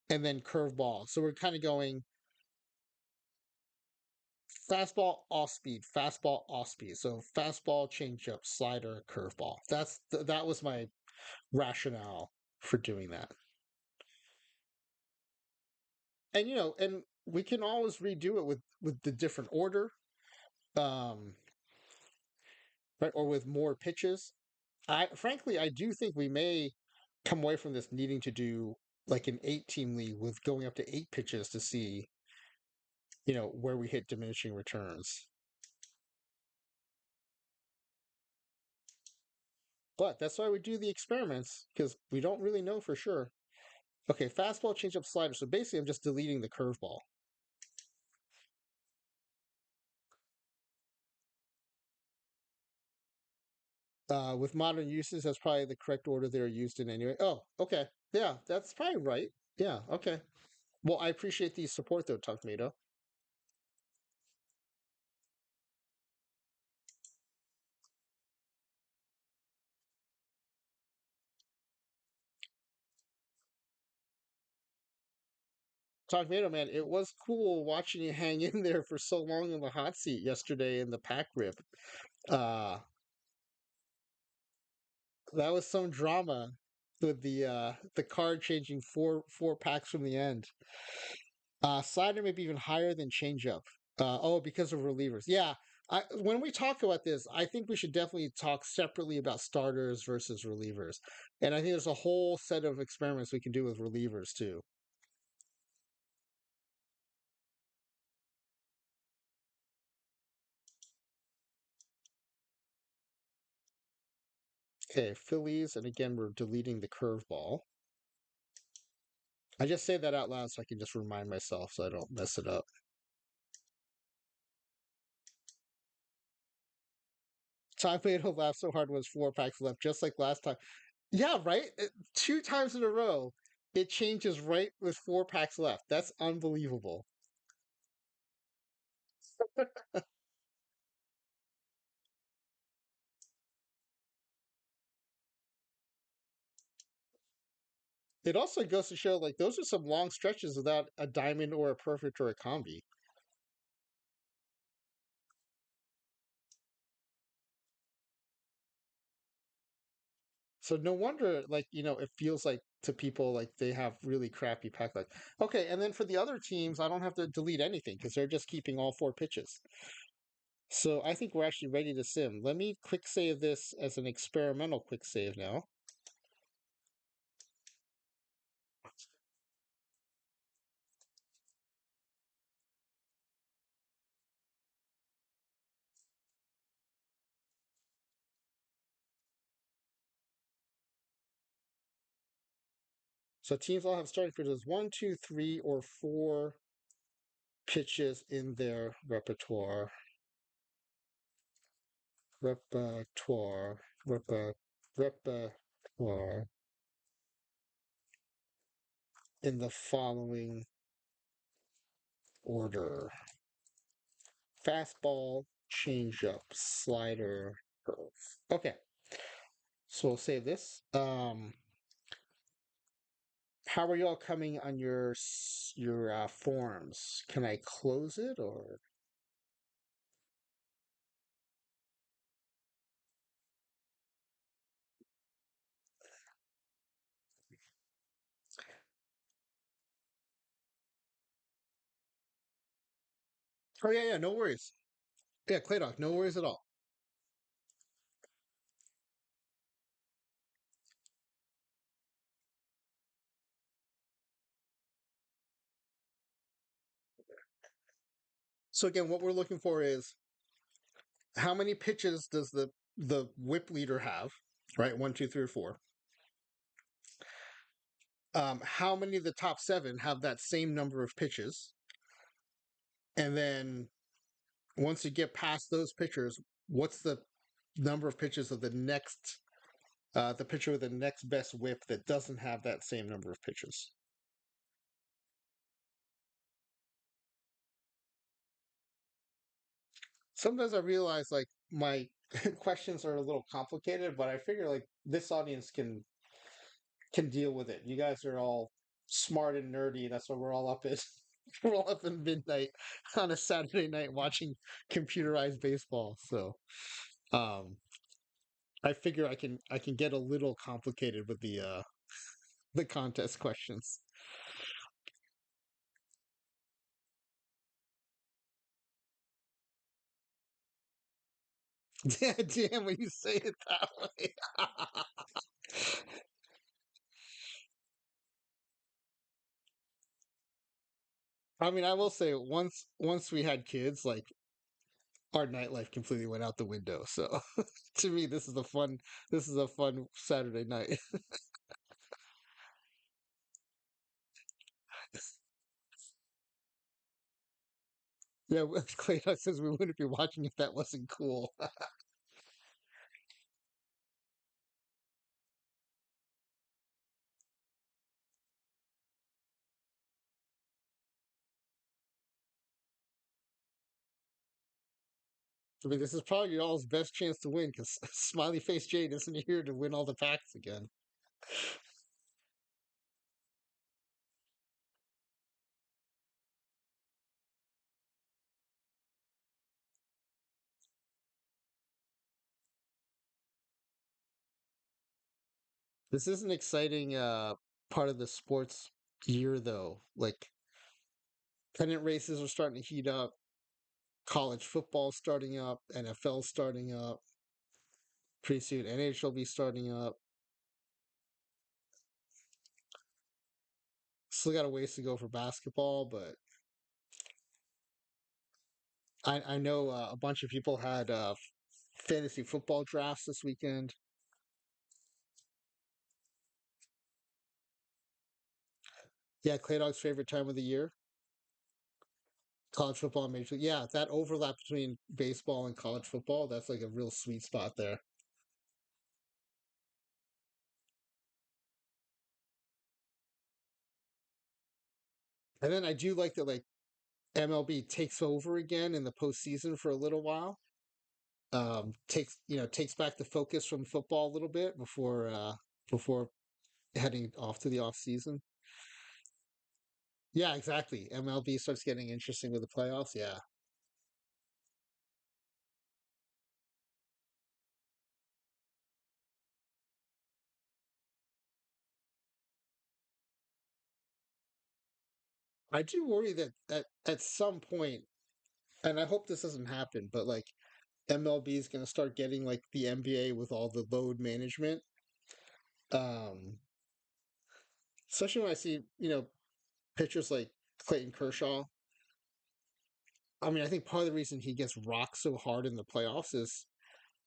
and then curveball. So we're kind of going fastball, off speed. So fastball, changeup, slider, curveball. That was my rationale for doing that. And and we can always redo it with the different order, um, right, or with more pitches. I frankly, I do think we may come away from this needing to do like an 8-team league with going up to 8 pitches to see, where we hit diminishing returns. But that's why we do the experiments because we don't really know for sure. Okay, fastball, changeup, slider. So basically, I'm just deleting the curveball. With modern uses, that's probably the correct order they're used in anyway. Oh, okay. Yeah, that's probably right. Yeah, okay. Well, I appreciate the support though, Tuckmado. Tuckmado, man, it was cool watching you hang in there for so long in the hot seat yesterday in the pack rip. Uh, that was some drama with the card changing four packs from the end. Slider maybe even higher than changeup. Oh, because of relievers. Yeah. When we talk about this, I think we should definitely talk separately about starters versus relievers. And I think there's a whole set of experiments we can do with relievers too. Okay, Phillies, and again, we're deleting the curveball. I just say that out loud so I can just remind myself so I don't mess it up. Time Plato laughed so hard was 4 packs left, just like last time. Yeah, right? 2 times in a row, it changes right with 4 packs left. That's unbelievable. It also goes to show like those are some long stretches without a diamond or a perfect or a combi. So no wonder, like, it feels like to people like they have really crappy pack luck. Okay, and then for the other teams, I don't have to delete anything because they're just keeping all four pitches. So I think we're actually ready to sim. Let me quick save this as an experimental quick save now. So teams all have starting pitches one, two, three, or four pitches in their repertoire. Repertoire. Repertoire in the following order: fastball, changeup, slider, curve. Okay, so we'll save this. How are y'all coming on your forms? Can I close it or? Oh yeah, yeah, no worries. Yeah, Claydock, no worries at all. So again, what we're looking for is how many pitches does the whip leader have? Right, one, two, three, or four. How many of the top seven have that same number of pitches? And then once you get past those pitchers, what's the number of pitches of the pitcher with the next best whip that doesn't have that same number of pitches? Sometimes I realize like my questions are a little complicated, but I figure like this audience can deal with it. You guys are all smart and nerdy. That's why we're all up at we're all up in midnight on a Saturday night watching computerized baseball. So um I figure I can get a little complicated with the contest questions. Damn, when you say it that way. I mean, I will say once we had kids, like our nightlife completely went out the window. So to me, this is a fun Saturday night. Yeah, Clayton says we wouldn't be watching if that wasn't cool. I mean, this is probably y'all's best chance to win because Smiley Face Jade isn't here to win all the packs again. This is an exciting part of the sports year, though. Like pennant races are starting to heat up. College football starting up. NFL starting up. Pretty soon, NHL will be starting up. Still got a ways to go for basketball, but I know a bunch of people had fantasy football drafts this weekend. Yeah, Clay Dog's favorite time of the year, college football and major. Yeah, that overlap between baseball and college football, that's like a real sweet spot there. And then I do like that like MLB takes over again in the postseason for a little while. Takes back the focus from football a little bit before heading off to the off season. Yeah, exactly. MLB starts getting interesting with the playoffs. Yeah. I do worry that at some point, and I hope this doesn't happen, but like MLB is going to start getting like the NBA with all the load management. Um, Especially when I see, pitchers like Clayton Kershaw. I mean, I think part of the reason he gets rocked so hard in the playoffs is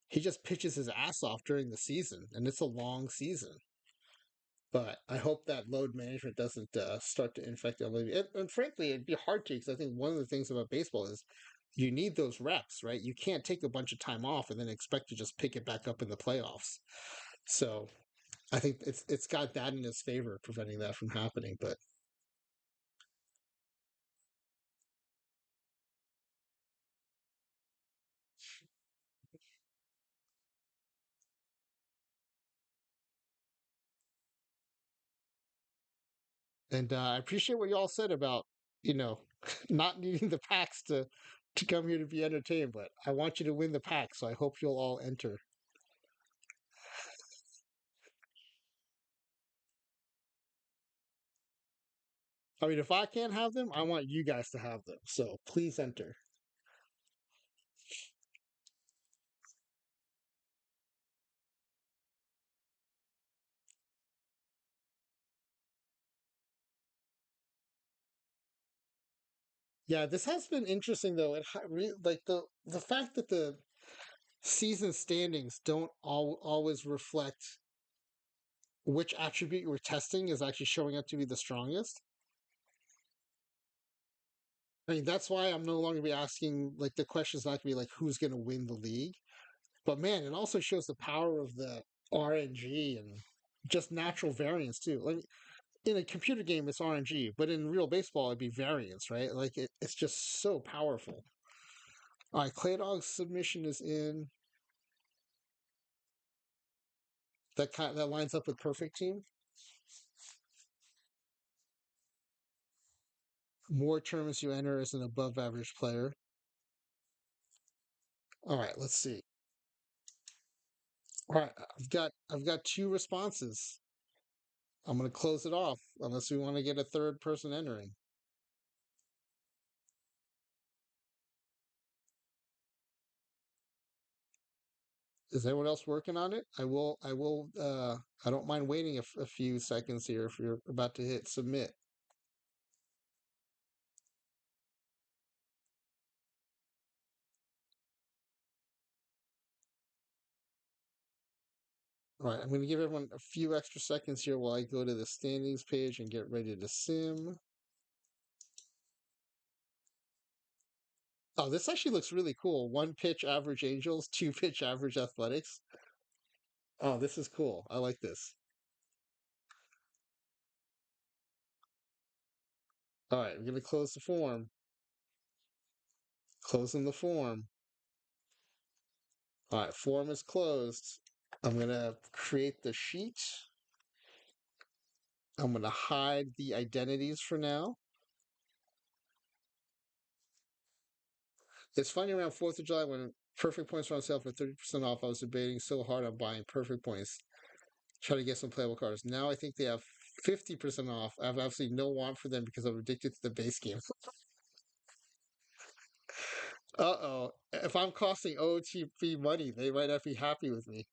he just pitches his ass off during the season, and it's a long season. But I hope that load management doesn't start to infect LAB. And frankly, it'd be hard to because I think one of the things about baseball is you need those reps, right? You can't take a bunch of time off and then expect to just pick it back up in the playoffs. So I think it's got that in its favor, preventing that from happening. But and I appreciate what you all said about you know not needing the packs to come here to be entertained. But I want you to win the pack, so I hope you'll all enter. I mean, if I can't have them, I want you guys to have them. So please enter. Yeah, this has been interesting though. Like the fact that the season standings don't always reflect which attribute you were testing is actually showing up to be the strongest. I mean, that's why I'm no longer be asking like the questions not gonna be like who's gonna win the league. But man, it also shows the power of the RNG and just natural variance too. Like in a computer game, it's RNG, but in real baseball, it'd be variance, right? Like it's just so powerful. All right, Claydog's submission is in. That lines up with perfect team. More tournaments you enter as an above average player. All right, let's see. All right, I've got two responses. I'm going to close it off unless we want to get a third person entering. Is anyone else working on it? I don't mind waiting a few seconds here if you're about to hit submit. All right, I'm going to give everyone a few extra seconds here while I go to the standings page and get ready to sim. Oh, this actually looks really cool. One pitch average Angels, two pitch average Athletics. Oh, this is cool. I like this. All right, I'm going to close the form. Closing the form. All right, form is closed. I'm going to create the sheet. I'm going to hide the identities for now. It's funny around 4th of July when Perfect Points were on sale for 30% off. I was debating so hard on buying Perfect Points, try to get some playable cards. Now I think they have 50% off. I have absolutely no want for them because I'm addicted to the base game. Uh-oh. If I'm costing OOTP money, they might not be happy with me.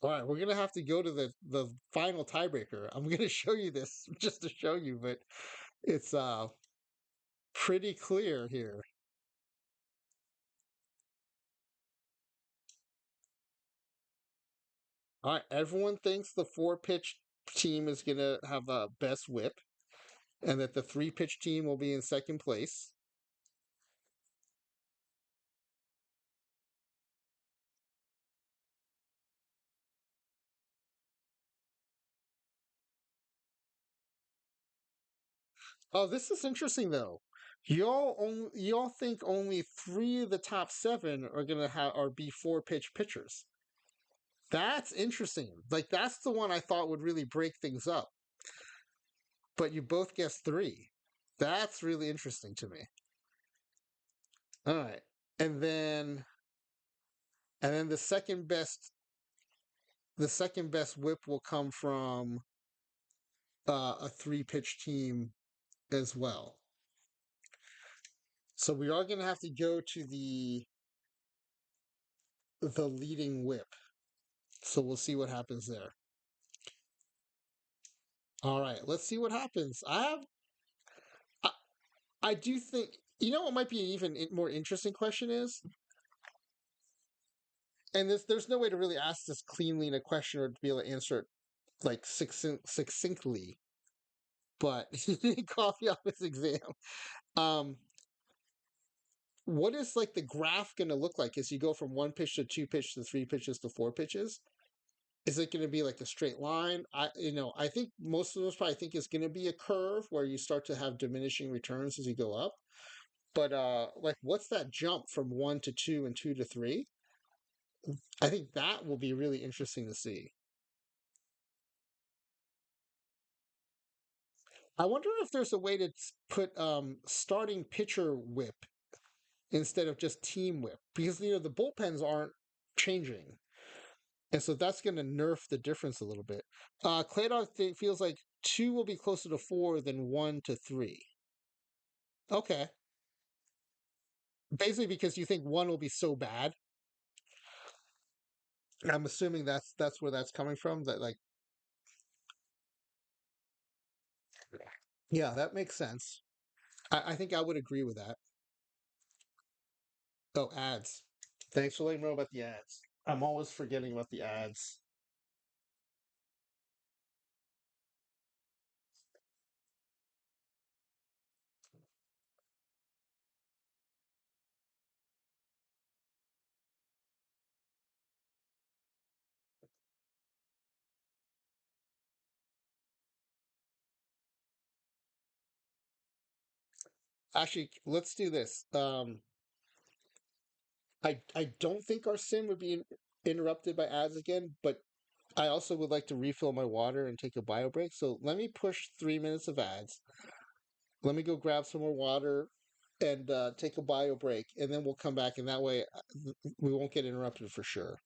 All right, we're gonna have to go to the final tiebreaker. I'm gonna show you this just to show you, but it's pretty clear here. All right, everyone thinks the four pitch team is gonna have a best whip, and that the three pitch team will be in second place. Oh, this is interesting though. Y'all think only three of the top seven are gonna have or be four pitch pitchers. That's interesting. Like that's the one I thought would really break things up. But you both guessed three. That's really interesting to me. All right. And then and then the second best whip will come from a three pitch team as well. So we are going to have to go to the leading whip. So we'll see what happens there. All right, let's see what happens. I, I do think what might be an even more interesting question is, and there's no way to really ask this cleanly in a question or to be able to answer it like succinctly. But coffee office exam. Um, what is like the graph going to look like as you go from one pitch to two pitch to three pitches to four pitches? Is it going to be like a straight line? I think most of those probably think it's going to be a curve where you start to have diminishing returns as you go up. But like, what's that jump from one to two and two to three? I think that will be really interesting to see. I wonder if there's a way to put starting pitcher whip instead of just team whip because the bullpens aren't changing. And so that's going to nerf the difference a little bit. Claydog feels like two will be closer to four than one to three. Okay. Basically, because you think one will be so bad. I'm assuming that's where that's coming from. That like, yeah, that makes sense. I think I would agree with that. Oh, ads. Thanks for letting me know about the ads. I'm always forgetting about the ads. Actually, let's do this. I don't think our sim would be interrupted by ads again, but I also would like to refill my water and take a bio break. So let me push 3 minutes of ads. Let me go grab some more water and take a bio break, and then we'll come back, and that way we won't get interrupted for sure.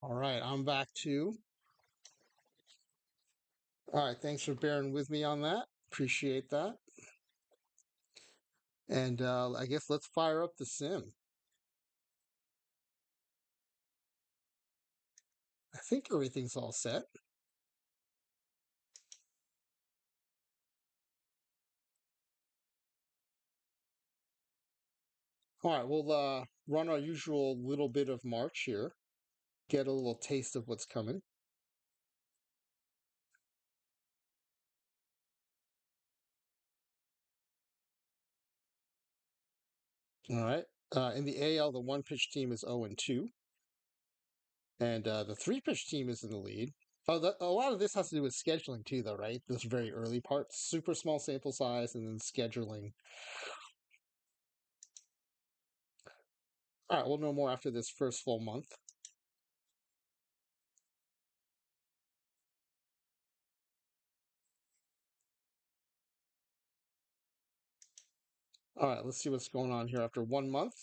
All right, I'm back too. All right, thanks for bearing with me on that. Appreciate that. And I guess let's fire up the sim. I think everything's all set. All right, we'll run our usual little bit of March here, get a little taste of what's coming. All right. In the AL, the one pitch team is 0 and 2, and the three pitch team is in the lead. Oh, a lot of this has to do with scheduling too, though, right? This very early part, super small sample size, and then scheduling. All right, we'll know more after this first full month. All right, let's see what's going on here after 1 month.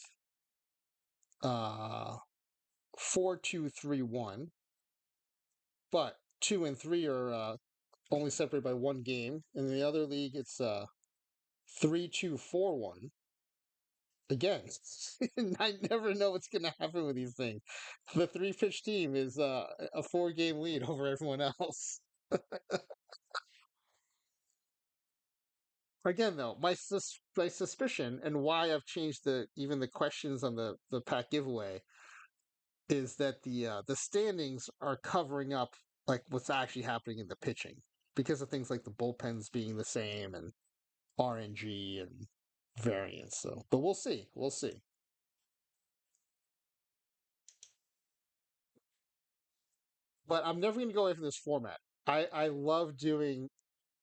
4-2-3-1, but 2 and 3 are only separated by one game. In the other league, it's 3-2-4-1. Again, I never know what's going to happen with these things. The three pitch team is a 4 game lead over everyone else. Again, though, my suspicion and why I've changed the questions on the pack giveaway is that the standings are covering up like what's actually happening in the pitching because of things like the bullpens being the same and RNG and variance. So, but we'll see. We'll see. But I'm never going to go away from this format. I love doing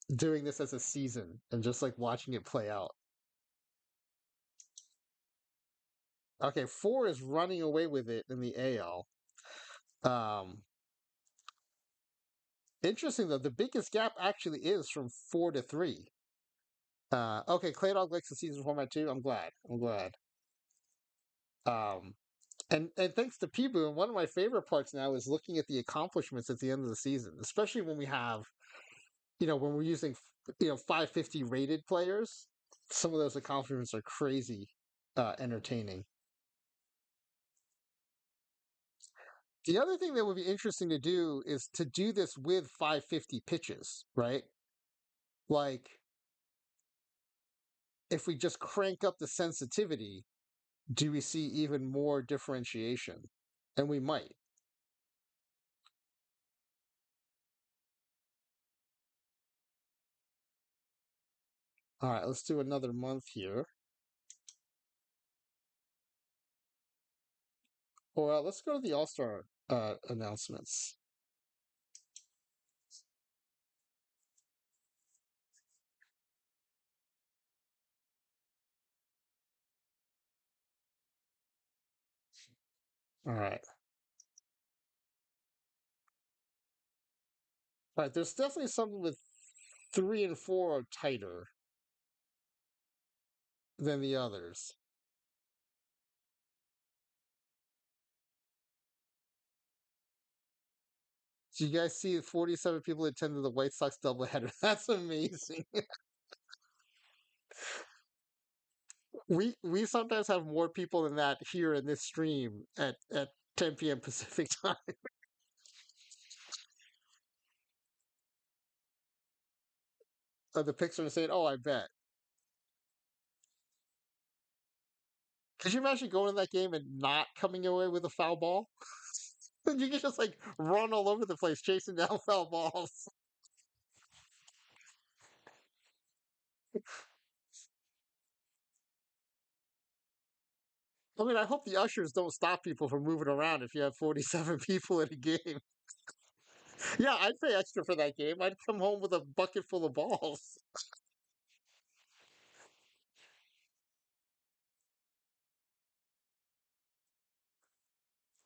this as a season and just like watching it play out. Okay, four is running away with it in the AL. Um, Interesting though, the biggest gap actually is from 4 to 3. Okay, Clay Dog likes the season format too. I'm glad. I'm glad. Um, and thanks to Peeboo, one of my favorite parts now is looking at the accomplishments at the end of the season, especially when we have, when we're using, 550 rated players. Some of those accomplishments are crazy, entertaining. The other thing that would be interesting to do is to do this with 550 pitches, right? Like, if we just crank up the sensitivity, do we see even more differentiation? And we might. All right, let's do another month here. Or let's go to the All Star announcements. All right. All right, there's definitely something with 3 and 4 are tighter than the others. Did you guys see 47 people attended the White Sox doubleheader? That's amazing. We sometimes have more people than that here in this stream at 10 p.m. Pacific time. The picture saying, "Oh, I bet." Could you imagine going to that game and not coming away with a foul ball? And you can just like run all over the place chasing down foul balls. I mean, I hope the ushers don't stop people from moving around if you have 47 people in a game. Yeah, I'd pay extra for that game. I'd come home with a bucket full of balls.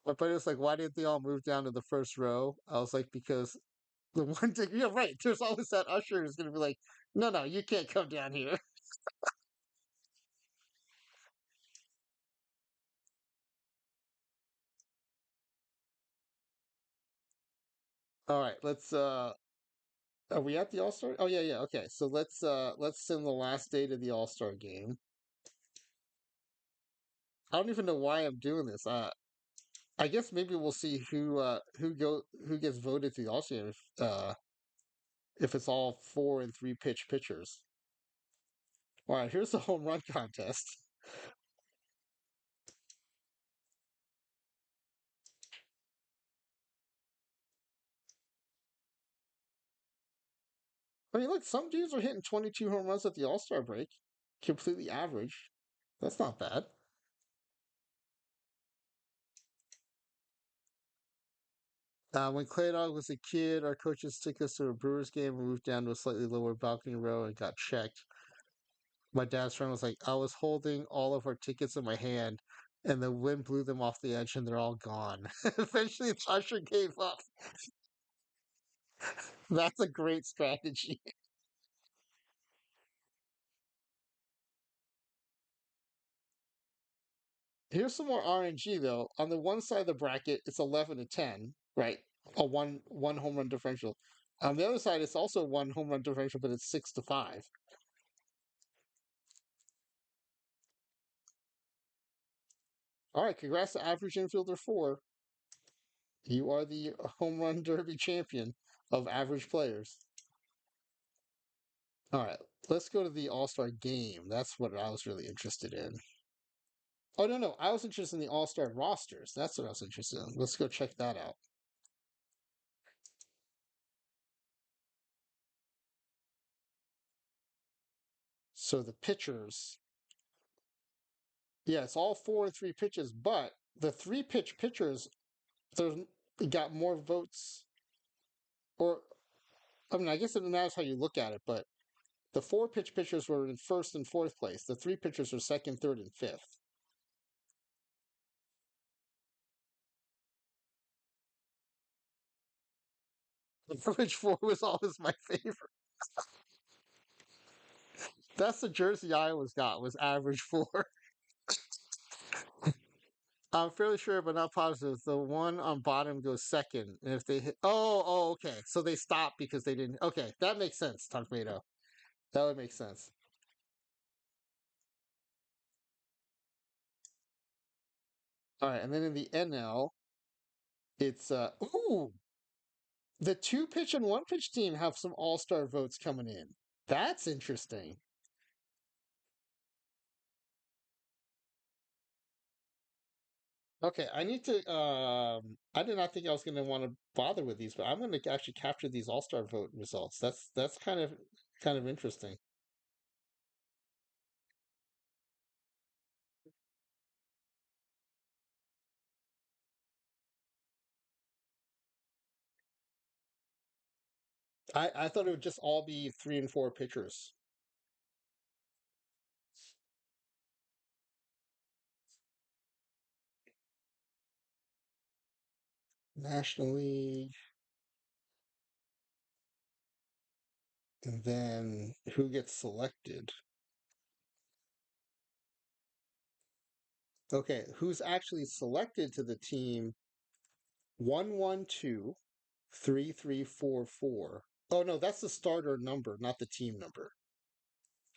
My buddy was like, "Why didn't they all move down to the first row?" I was like, "Because the one thing, yeah, right. There's always that usher who's going to be like, no, no, you can't come down here." All right, let's are we at the All-Star? Oh yeah, yeah, okay. So let's send the last day to the All-Star game. I don't even know why I'm doing this. I guess maybe we'll see who gets voted to the All-Star game if it's all 4 and 3 pitch pitchers. All right, here's the home run contest. I mean, look, some dudes are hitting 22 home runs at the All-Star break. Completely average. That's not bad. When Clay Dog was a kid, our coaches took us to a Brewers game and moved down to a slightly lower balcony row and got checked. My dad's friend was like, I was holding all of our tickets in my hand, and the wind blew them off the edge, and they're all gone. Eventually, the usher gave up. That's a great strategy. Here's some more RNG though. On the one side of the bracket, it's 11 to 10, right? A one home run differential. On the other side, it's also one home run differential, but it's 6 to 5. All right, congrats to average infielder 4. You are the home run derby champion of average players. All right, let's go to the All Star game. That's what I was really interested in. Oh no, no, I was interested in the All Star rosters. That's what I was interested in. Let's go check that out. So the pitchers, yeah, it's all 4 and 3 pitches, but the 3 pitch pitchers, there's got more votes. Or I mean, I guess it matters how you look at it, but the 4 pitch pitchers were in first and fourth place. The 3 pitchers are second, third, and fifth. Which 4 was always my favorite. That's the jersey I always got was average 4. I'm fairly sure, but not positive. The one on bottom goes second, and if they hit, okay, so they stopped because they didn't. Okay, that makes sense, Tomato. That would make sense. All right, and then in the NL, it's the 2 pitch and 1 pitch team have some All Star votes coming in. That's interesting. Okay, I need to. I did not think I was going to want to bother with these, but I'm going to actually capture these All Star vote results. That's kind of interesting. I thought it would just all be 3 and 4 pitchers. National League, and then who gets selected? Okay, who's actually selected to the team? 112 3344. Oh no, that's the starter number, not the team number.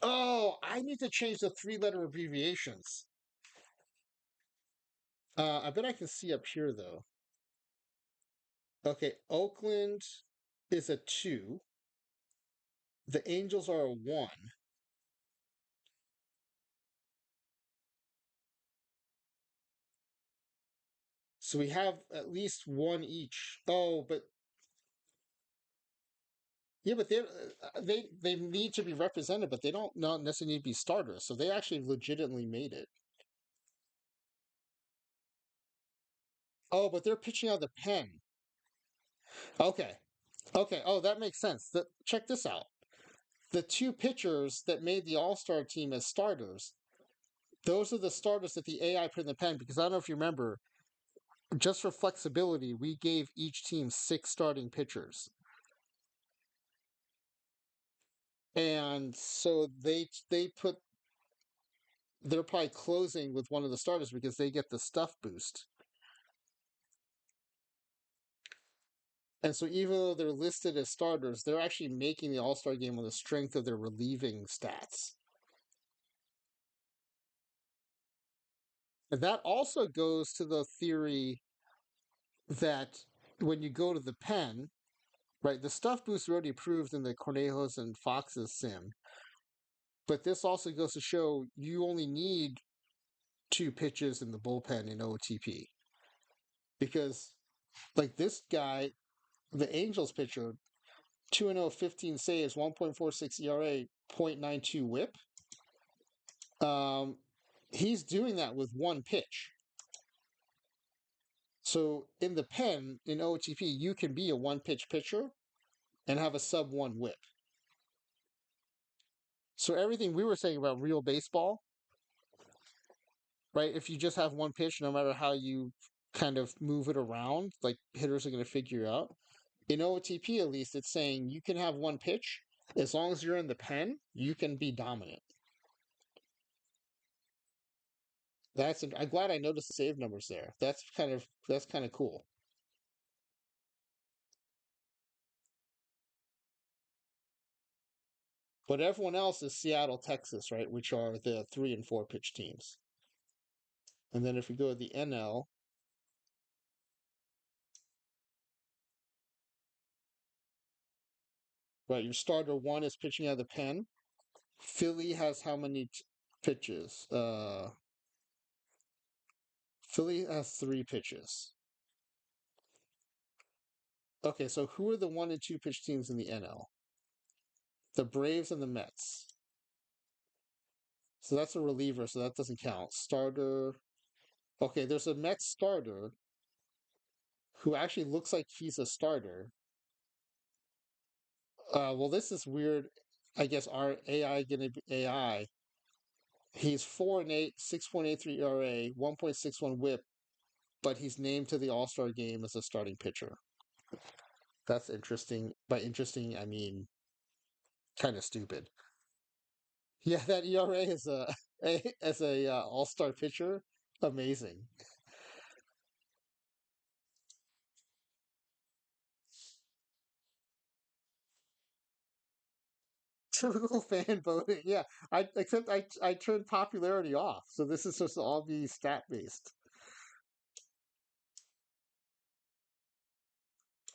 Oh, I need to change the 3 letter abbreviations. I bet I can see up here though. Okay, Oakland is a 2. The Angels are a 1. So we have at least one each. Oh, but yeah, but they need to be represented, but they don't not necessarily need to be starters. So they actually legitimately made it. Oh, but they're pitching out of the pen. Okay, okay. Oh, that makes sense. Check this out. The 2 pitchers that made the All Star team as starters, those are the starters that the AI put in the pen. Because I don't know if you remember, just for flexibility, we gave each team 6 starting pitchers, and so they put they're probably closing with one of the starters because they get the stuff boost. And so even though they're listed as starters, they're actually making the All-Star game on the strength of their relieving stats. And that also goes to the theory that when you go to the pen, right, the stuff boost already approved in the Cornejos and Foxes sim, but this also goes to show you only need two pitches in the bullpen in OOTP because like this guy, the Angels pitcher, 2-0, 15 saves, 1.46 ERA, 0.92 WHIP. Um, he's doing that with one pitch. So in the pen in OTP, you can be a one pitch pitcher and have a sub one WHIP. So everything we were saying about real baseball, right? If you just have one pitch, no matter how you kind of move it around, like hitters are going to figure out. In OTP, at least, it's saying you can have one pitch as long as you're in the pen. You can be dominant. I'm glad I noticed the save numbers there. That's kind of cool. But everyone else is Seattle, Texas, right? Which are the 3 and 4 pitch teams. And then if we go to the NL, right, your starter one is pitching out of the pen. Philly has how many pitches? Philly has 3 pitches. Okay, so who are the 1 and 2 pitch teams in the NL? The Braves and the Mets. So that's a reliever, so that doesn't count. Starter. Okay, there's a Mets starter who actually looks like he's a starter. Well, this is weird. I guess our AI gonna be AI. He's 4-8, 6.83 ERA, 1.61 WHIP, but he's named to the All Star game as a starting pitcher. That's interesting. By interesting, I mean kind of stupid. Yeah, that ERA is as a All Star pitcher, amazing. Typical fan voting. Yeah, I turned popularity off, so this is supposed to all be stat based.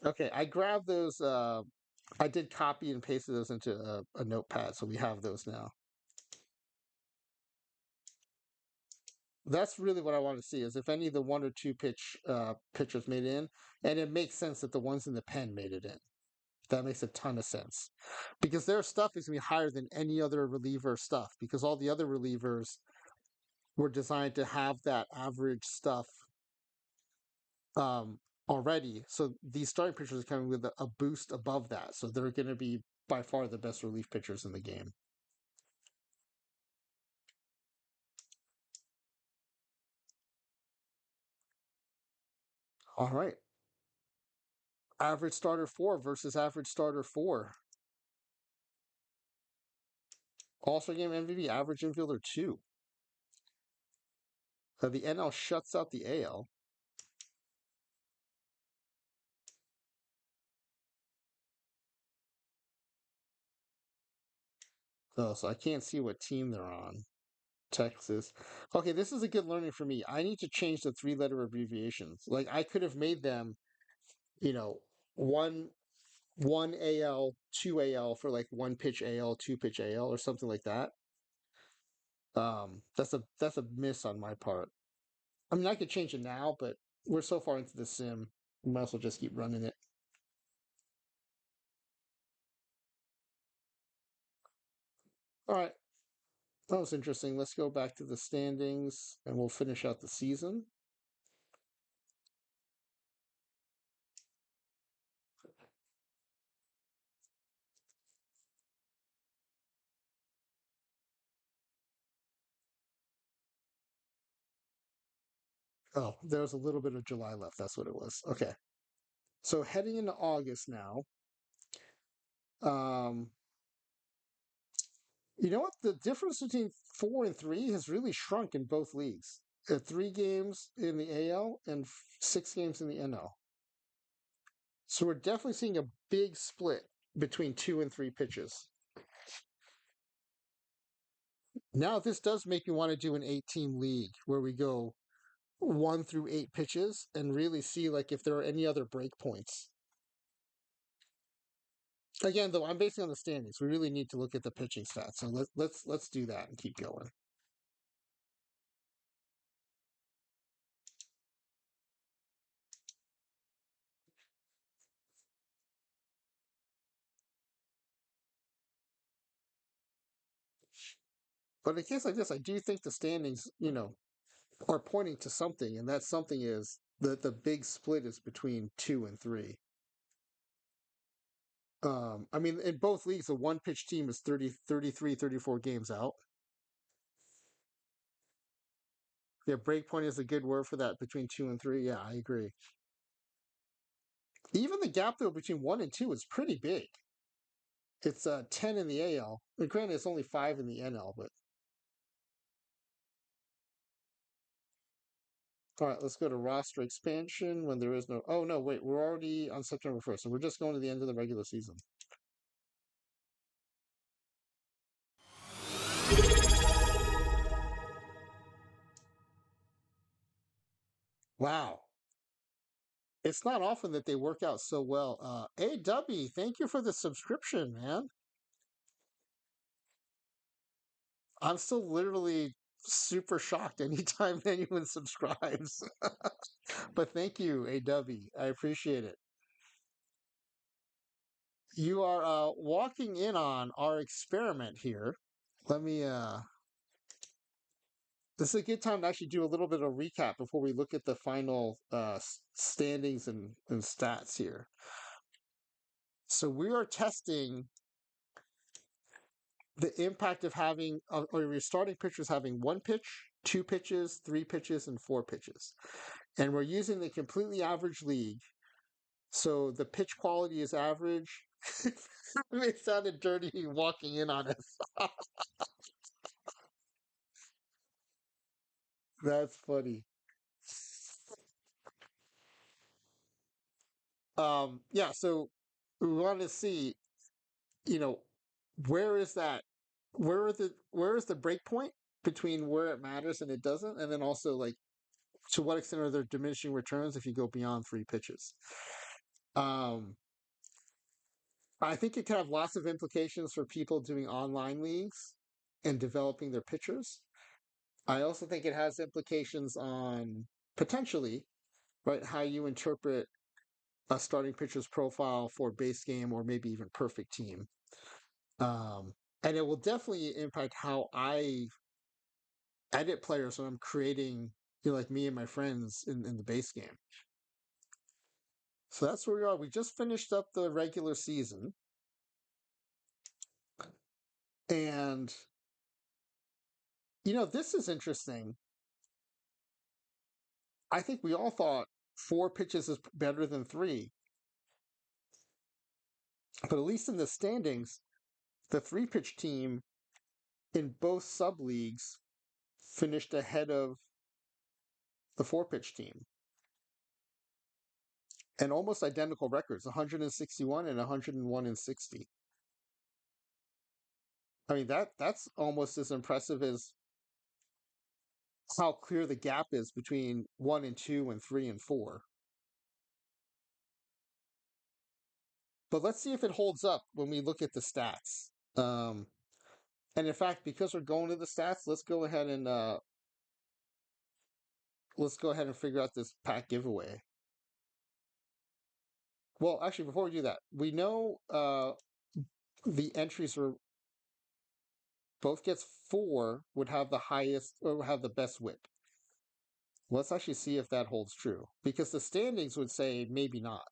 Okay, I grabbed those. I did copy and pasted those into a notepad, so we have those now. That's really what I want to see is if any of the 1 or 2 pitchers made it in, and it makes sense that the ones in the pen made it in. That makes a ton of sense because their stuff is going to be higher than any other reliever stuff because all the other relievers were designed to have that average stuff um, already. So these starting pitchers are coming with a boost above that. So they're going to be by far the best relief pitchers in the game. All right. Average starter four versus average starter four. All-Star game MVP, average infielder two. The NL shuts out the AL. Oh, so I can't see what team they're on. Texas. Okay, this is a good learning for me. I need to change the 3-letter abbreviations. Like I could have made them, you know, one one AL, two AL for like one pitch AL, two pitch AL, or something like that. That's a miss on my part. I mean, I could change it now, but we're so far into the sim, we might as well just keep running it. All right, that was interesting. Let's go back to the standings, and we'll finish out the season. Oh, there was a little bit of July left. That's what it was. Okay, so heading into August now. Um, you know what? The difference between 4 and 3 has really shrunk in both leagues. 3 games in the AL and 6 games in the NL. So we're definitely seeing a big split between 2 and 3 pitches. Now, this does make me want to do an 8-team league where we go 1 through 8 pitches and really see like if there are any other break points. Again, though, I'm basing on the standings. We really need to look at the pitching stats. So let's do that and keep going. But in a case like this, I do think the standings, are pointing to something, and that something is that the big split is between 2 and 3. I mean, in both leagues, a one pitch team is 30, 33, 34 games out. Yeah, breakpoint is a good word for that between 2 and 3. Yeah, I agree. Even the gap, though, between 1 and 2 is pretty big. It's 10 in the AL. And granted, it's only 5 in the NL, but. All right, let's go to roster expansion when there is no. Oh, no, wait, we're already on September 1st, so we're just going to the end of the regular season. Wow. It's not often that they work out so well. AW, thank you for the subscription, man. I'm still literally super shocked anytime anyone subscribes. But thank you, AW. I appreciate it. You are walking in on our experiment here. Let me This is a good time to actually do a little bit of recap before we look at the final standings and stats here. So we are testing the impact of having, or your starting pitchers having 1 pitch, 2 pitches, 3 pitches, and 4 pitches. And we're using the completely average league. So the pitch quality is average. It sounded dirty walking in on us. That's funny. Yeah, so we want to see, you know, where is that where is the break point between where it matters and it doesn't, and then also like to what extent are there diminishing returns if you go beyond 3 pitches. Um, I think it can have lots of implications for people doing online leagues and developing their pitchers. I also think it has implications on potentially, right, how you interpret a starting pitcher's profile for base game or maybe even perfect team. Um, and it will definitely impact how I edit players when I'm creating, like me and my friends in the base game. So that's where we are. We just finished up the regular season. And, this is interesting. I think we all thought 4 pitches is better than 3. But at least in the standings, the 3 pitch team in both sub leagues finished ahead of the 4 pitch team. And almost identical records, 161 and 101 and 60. I mean, that's almost as impressive as how clear the gap is between 1 and 2 and 3 and 4. But let's see if it holds up when we look at the stats. And in fact, because we're going to the stats, let's go ahead and figure out this pack giveaway. Well, actually, before we do that, we know the entries are both gets 4 would have the highest or have the best whip. Let's actually see if that holds true because the standings would say maybe not.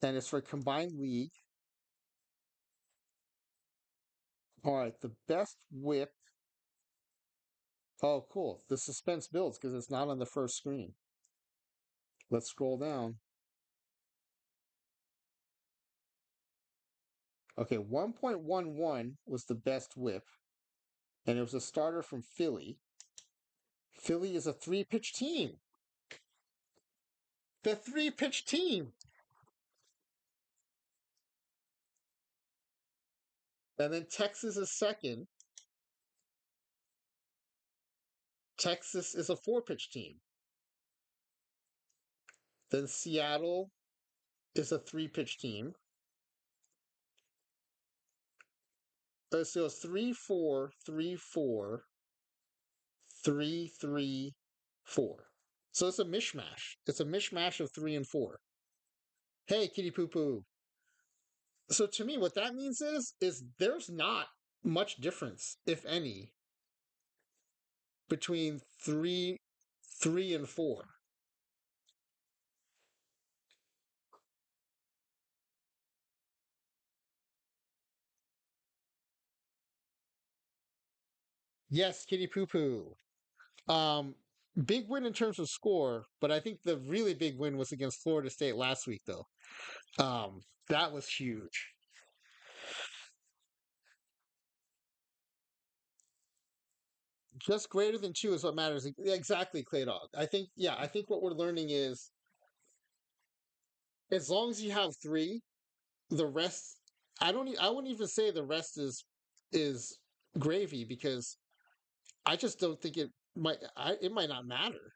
And it's for combined league. All right, the best whip. Oh, cool. The suspense builds because it's not on the first screen. Let's scroll down. Okay, 1.11 was the best whip, and it was a starter from Philly. Philly is a 3 pitch team. The three pitch team. And then Texas is second. Texas is a four pitch team. Then Seattle is a three pitch team. So it's 3-4, 3-4, 3-3-4. So it's a mishmash. It's a mishmash of three and four. Hey, kitty poo poo. So to me, what that means is there's not much difference, if any, between three and four. Yes, kitty poo poo. Um, Big win in terms of score, but I think the really big win was against Florida State last week, though. That was huge. Just greater than two is what matters. Exactly, Clay Dog. I think, yeah, I think what we're learning is as long as you have three, the rest. I wouldn't even say the rest is gravy because I just don't think it might. It might not matter.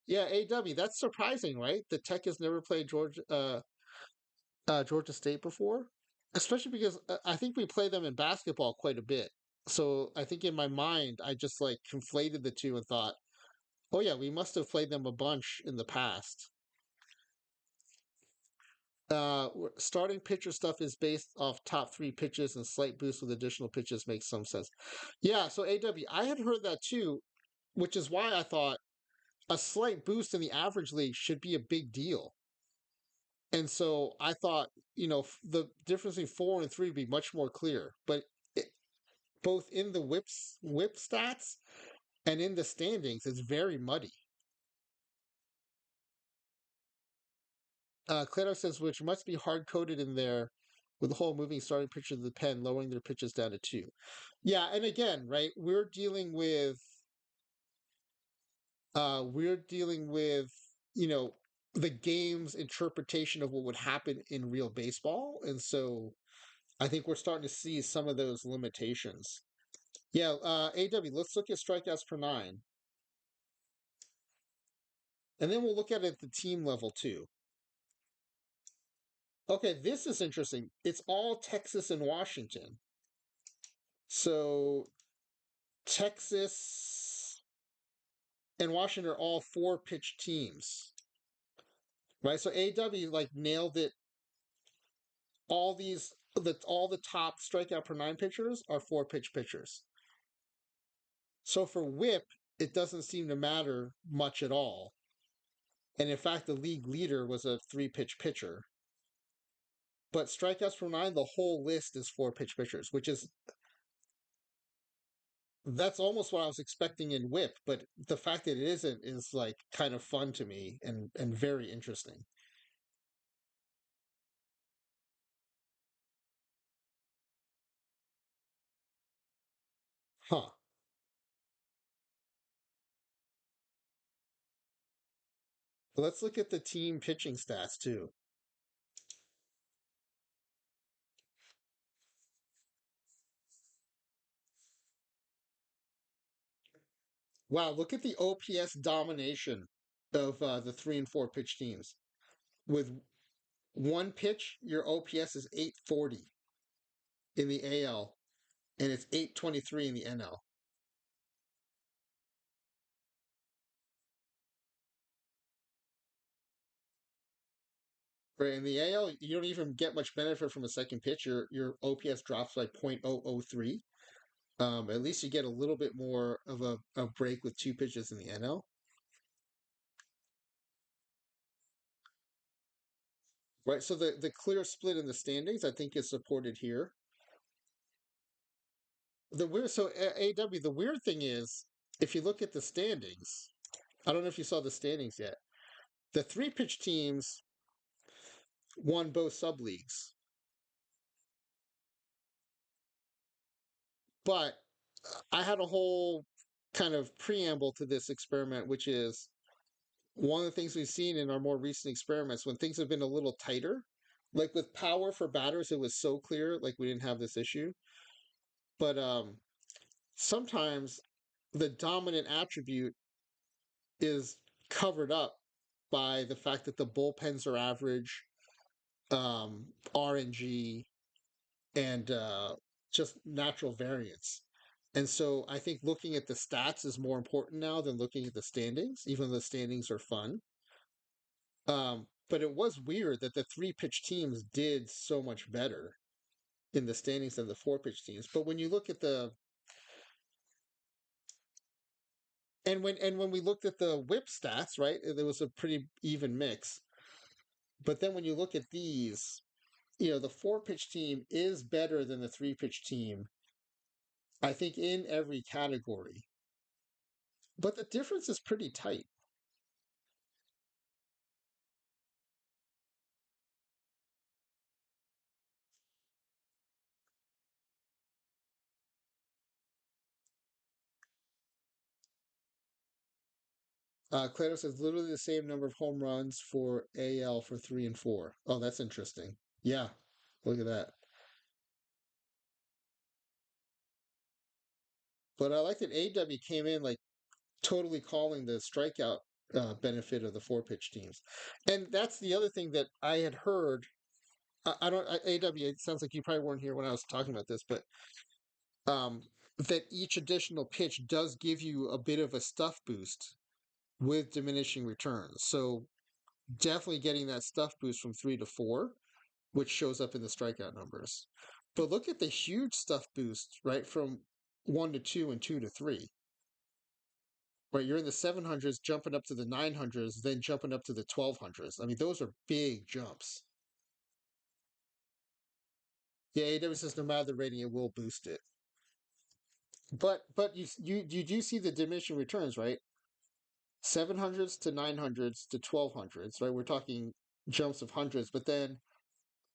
Yeah, AW. That's surprising, right? The Tech has never played Georgia State before, especially because I think we play them in basketball quite a bit. So I think in my mind, I just like conflated the two and thought, oh yeah, we must have played them a bunch in the past. Starting pitcher stuff is based off top three pitches and slight boost with additional pitches makes some sense. Yeah, so AW, I had heard that too, which is why I thought a slight boost in the average league should be a big deal. And so I thought, the difference between four and three would be much more clear. But it, both in the whip stats and in the standings, it's very muddy. Claro says, which must be hard coded in there with the whole moving starting pitcher of the pen, lowering their pitches down to two. Yeah, and again, right, we're dealing with, you know, the game's interpretation of what would happen in real baseball. And so I think we're starting to see some of those limitations. Yeah, AW, let's look at strikeouts per nine. And then we'll look at it at the team level too. Okay, this is interesting. It's all Texas and Washington. So Texas and Washington are all four pitch teams, right? So AW like nailed it. All the top strikeout per nine pitchers are four pitch pitchers. So for WHIP, it doesn't seem to matter much at all. And in fact, the league leader was a three pitch pitcher. But strikeouts per nine, the whole list is four pitch pitchers, which is that's almost what I was expecting in WHIP. But the fact that it isn't is like kind of fun to me and very interesting. Huh. Let's look at the team pitching stats too. Wow, look at the OPS domination of the three and four pitch teams. With one pitch, your OPS is 840 in the AL, and it's 823 in the NL. Right, in the AL, you don't even get much benefit from a second pitch. Your OPS drops like 0.003. At least you get a little bit more of a break with two pitches in the NL. Right, so the clear split in the standings, I think, is supported here. AW, the weird thing is, if you look at the standings, I don't know if you saw the standings yet. The three pitch teams won both sub leagues, but I had a whole kind of preamble to this experiment, which is one of the things we've seen in our more recent experiments when things have been a little tighter. Like with power for batters, it was so clear, like we didn't have this issue. But sometimes the dominant attribute is covered up by the fact that the bullpens are average, RNG, and just natural variance. And so I think looking at the stats is more important now than looking at the standings, even though the standings are fun. But it was weird that the three pitch teams did so much better in the standings than the four pitch teams. But when you look at the and when we looked at the whip stats, right, there was a pretty even mix. But then when you look at these, the four pitch team is better than the three pitch team, I think, in every category. But the difference is pretty tight. Clado says literally the same number of home runs for AL for 3 and 4. Oh, that's interesting. Yeah, look at that. But I like that AW came in like totally calling the strikeout benefit of the four pitch teams. And that's the other thing that I had heard. I don't, AW, it sounds like you probably weren't here when I was talking about this, but um, that each additional pitch does give you a bit of a stuff boost with diminishing returns. So definitely getting that stuff boost from 3 to 4, which shows up in the strikeout numbers. But look at the huge stuff boost, right, from 1 to 2 and 2 to 3. Right, you're in the 700s, jumping up to the 900s, then jumping up to the 1200s. I mean, those are big jumps. Yeah, AW says no matter the rating, it will boost it. But you do see the diminishing returns, right? 700s to 900s to 1200s, right? We're talking jumps of hundreds, but then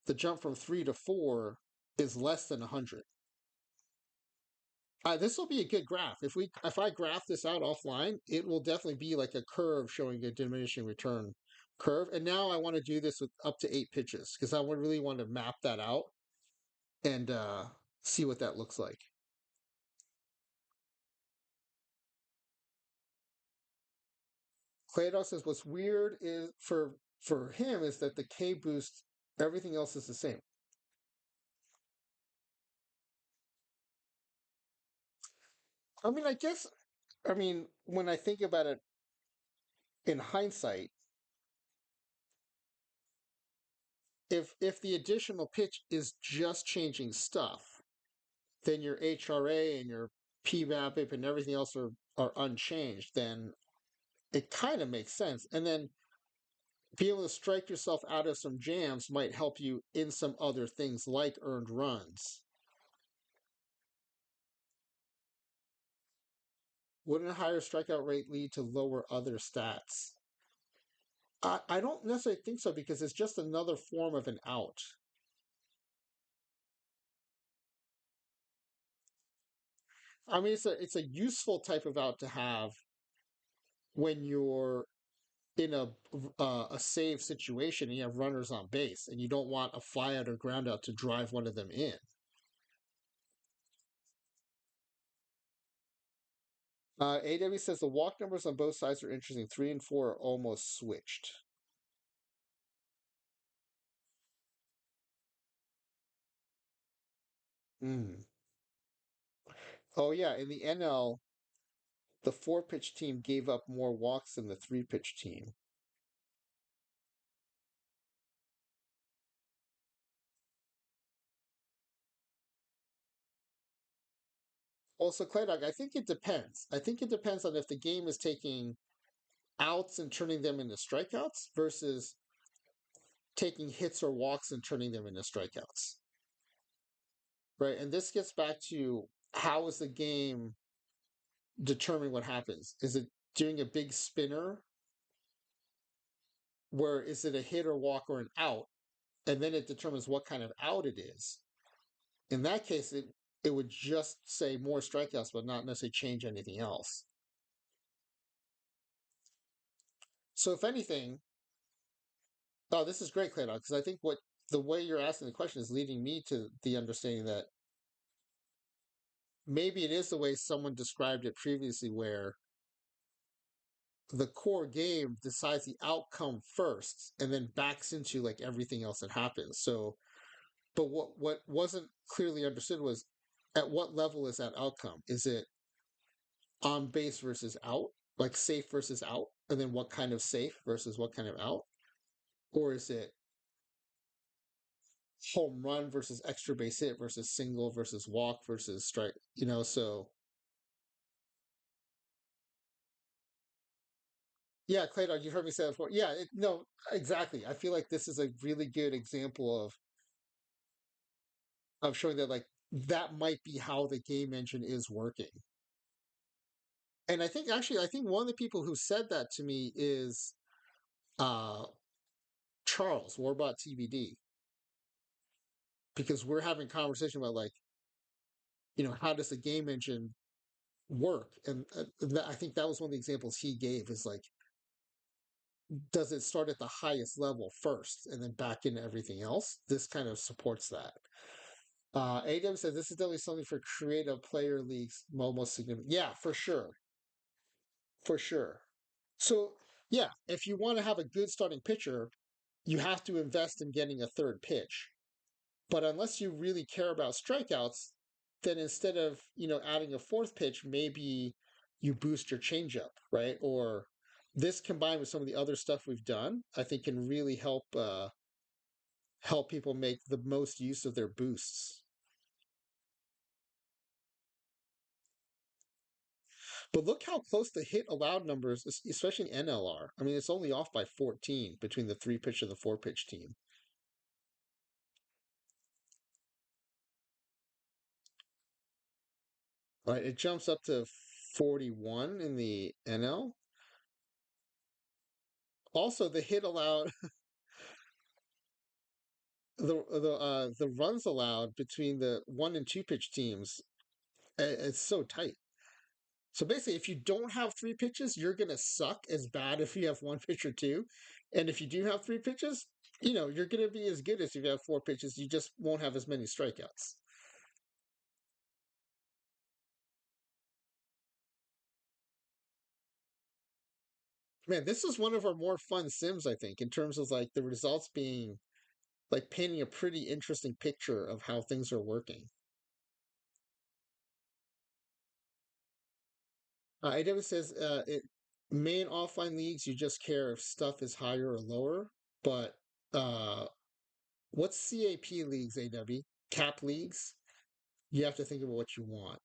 the jump from 3 to 4 is less than 100. This will be a good graph. If I graph this out offline, it will definitely be like a curve showing a diminishing return curve. And now I want to do this with up to 8 pitches because I would really want to map that out and see what that looks like. Claydos says what's weird is for him is that the K boost, everything else is the same. I mean, when I think about it in hindsight, if the additional pitch is just changing stuff, then your HRA and your PBABIP and everything else are unchanged, then it kind of makes sense. And then be able to strike yourself out of some jams might help you in some other things like earned runs. Wouldn't a higher strikeout rate lead to lower other stats? I don't necessarily think so because it's just another form of an out. I mean, it's a useful type of out to have when you're in a save situation and you have runners on base and you don't want a fly out or ground out to drive one of them in. AW says the walk numbers on both sides are interesting. 3 and 4 are almost switched. Mm. Oh yeah, in the NL, the four pitch team gave up more walks than the three pitch team. Also, Claydog, I think it depends. I think it depends on if the game is taking outs and turning them into strikeouts versus taking hits or walks and turning them into strikeouts. Right. And this gets back to how is the game determine what happens? Is it doing a big spinner where is it a hit or walk or an out? And then it determines what kind of out it is. In that case, it would just say more strikeouts, but not necessarily change anything else. So if anything, oh, this is great, Clayton, because I think what the way you're asking the question is leading me to the understanding that maybe it is the way someone described it previously, where the core game decides the outcome first and then backs into like everything else that happens. So, but what wasn't clearly understood was at what level is that outcome? Is it on base versus out, like safe versus out, and then what kind of safe versus what kind of out, or is it home run versus extra base hit versus single versus walk versus strike? So yeah, Clayton, you heard me say that before. Yeah, no, exactly. I feel like this is a really good example of showing that like that might be how the game engine is working. And I think actually, I think one of the people who said that to me is uh Charles Warbot TBD, because we're having a conversation about like how does the game engine work, and I think that was one of the examples he gave is like, does it start at the highest level first and then back into everything else? This kind of supports that. AW says this is definitely something for creative player leagues, most significant. Yeah, for sure, for sure. So yeah, if you want to have a good starting pitcher, you have to invest in getting a third pitch. But unless you really care about strikeouts, then instead of adding a fourth pitch, maybe you boost your changeup, right? Or this combined with some of the other stuff we've done, I think can really help people make the most use of their boosts. But look how close the hit allowed numbers, especially in NLR. I mean, it's only off by 14 between the three pitch and the four pitch team. Right? It jumps up to 41 in the NL. Also, the hit allowed, the runs allowed between the one and two pitch teams, it's so tight. So basically, if you don't have three pitches, you're gonna suck as bad if you have one pitch or two, and if you do have three pitches, you're gonna be as good as if you have four pitches. You just won't have as many strikeouts. Man, this is one of our more fun sims, I think, in terms of like the results being like painting a pretty interesting picture of how things are working. AW says it main offline leagues you just care if stuff is higher or lower, but uh, what's CAP leagues? AW cap leagues. You have to think about what you want.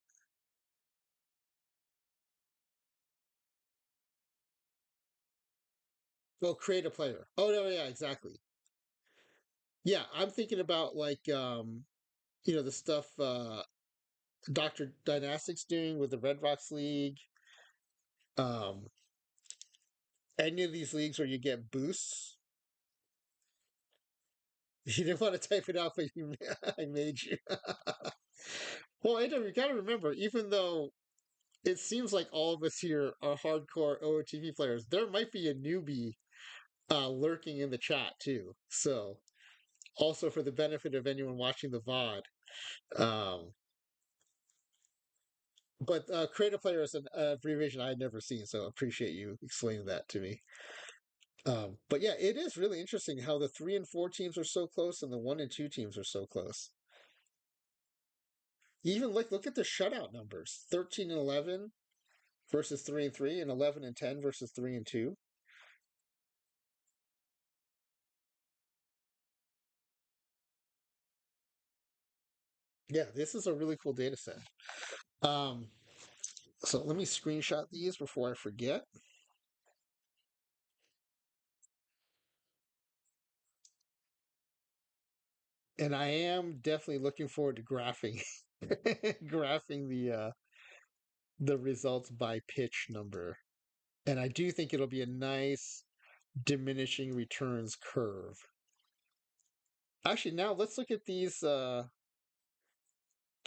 Well, create a player. Oh no, yeah, exactly. Yeah, I'm thinking about like the stuff Doctor Dynastics doing with the Red Rocks League. Um, any of these leagues where you get boosts. You didn't want to type it out, but I made you. Well, Adam, you got to remember, even though it seems like all of us here are hardcore OOTP players, there might be a newbie lurking in the chat too. So, also for the benefit of anyone watching the VOD. But creative player is an abbreviation I had never seen, so I appreciate you explaining that to me. But yeah, it is really interesting how the three and four teams are so close and the one and two teams are so close. Even like look at the shutout numbers: 13 and 11 versus 3 and 3, and 11 and 10 versus 3 and 2. Yeah, this is a really cool data set. Um, so let me screenshot these before I forget. And I am definitely looking forward to graphing graphing the results by pitch number. And I do think it'll be a nice diminishing returns curve. Actually, now let's look at these.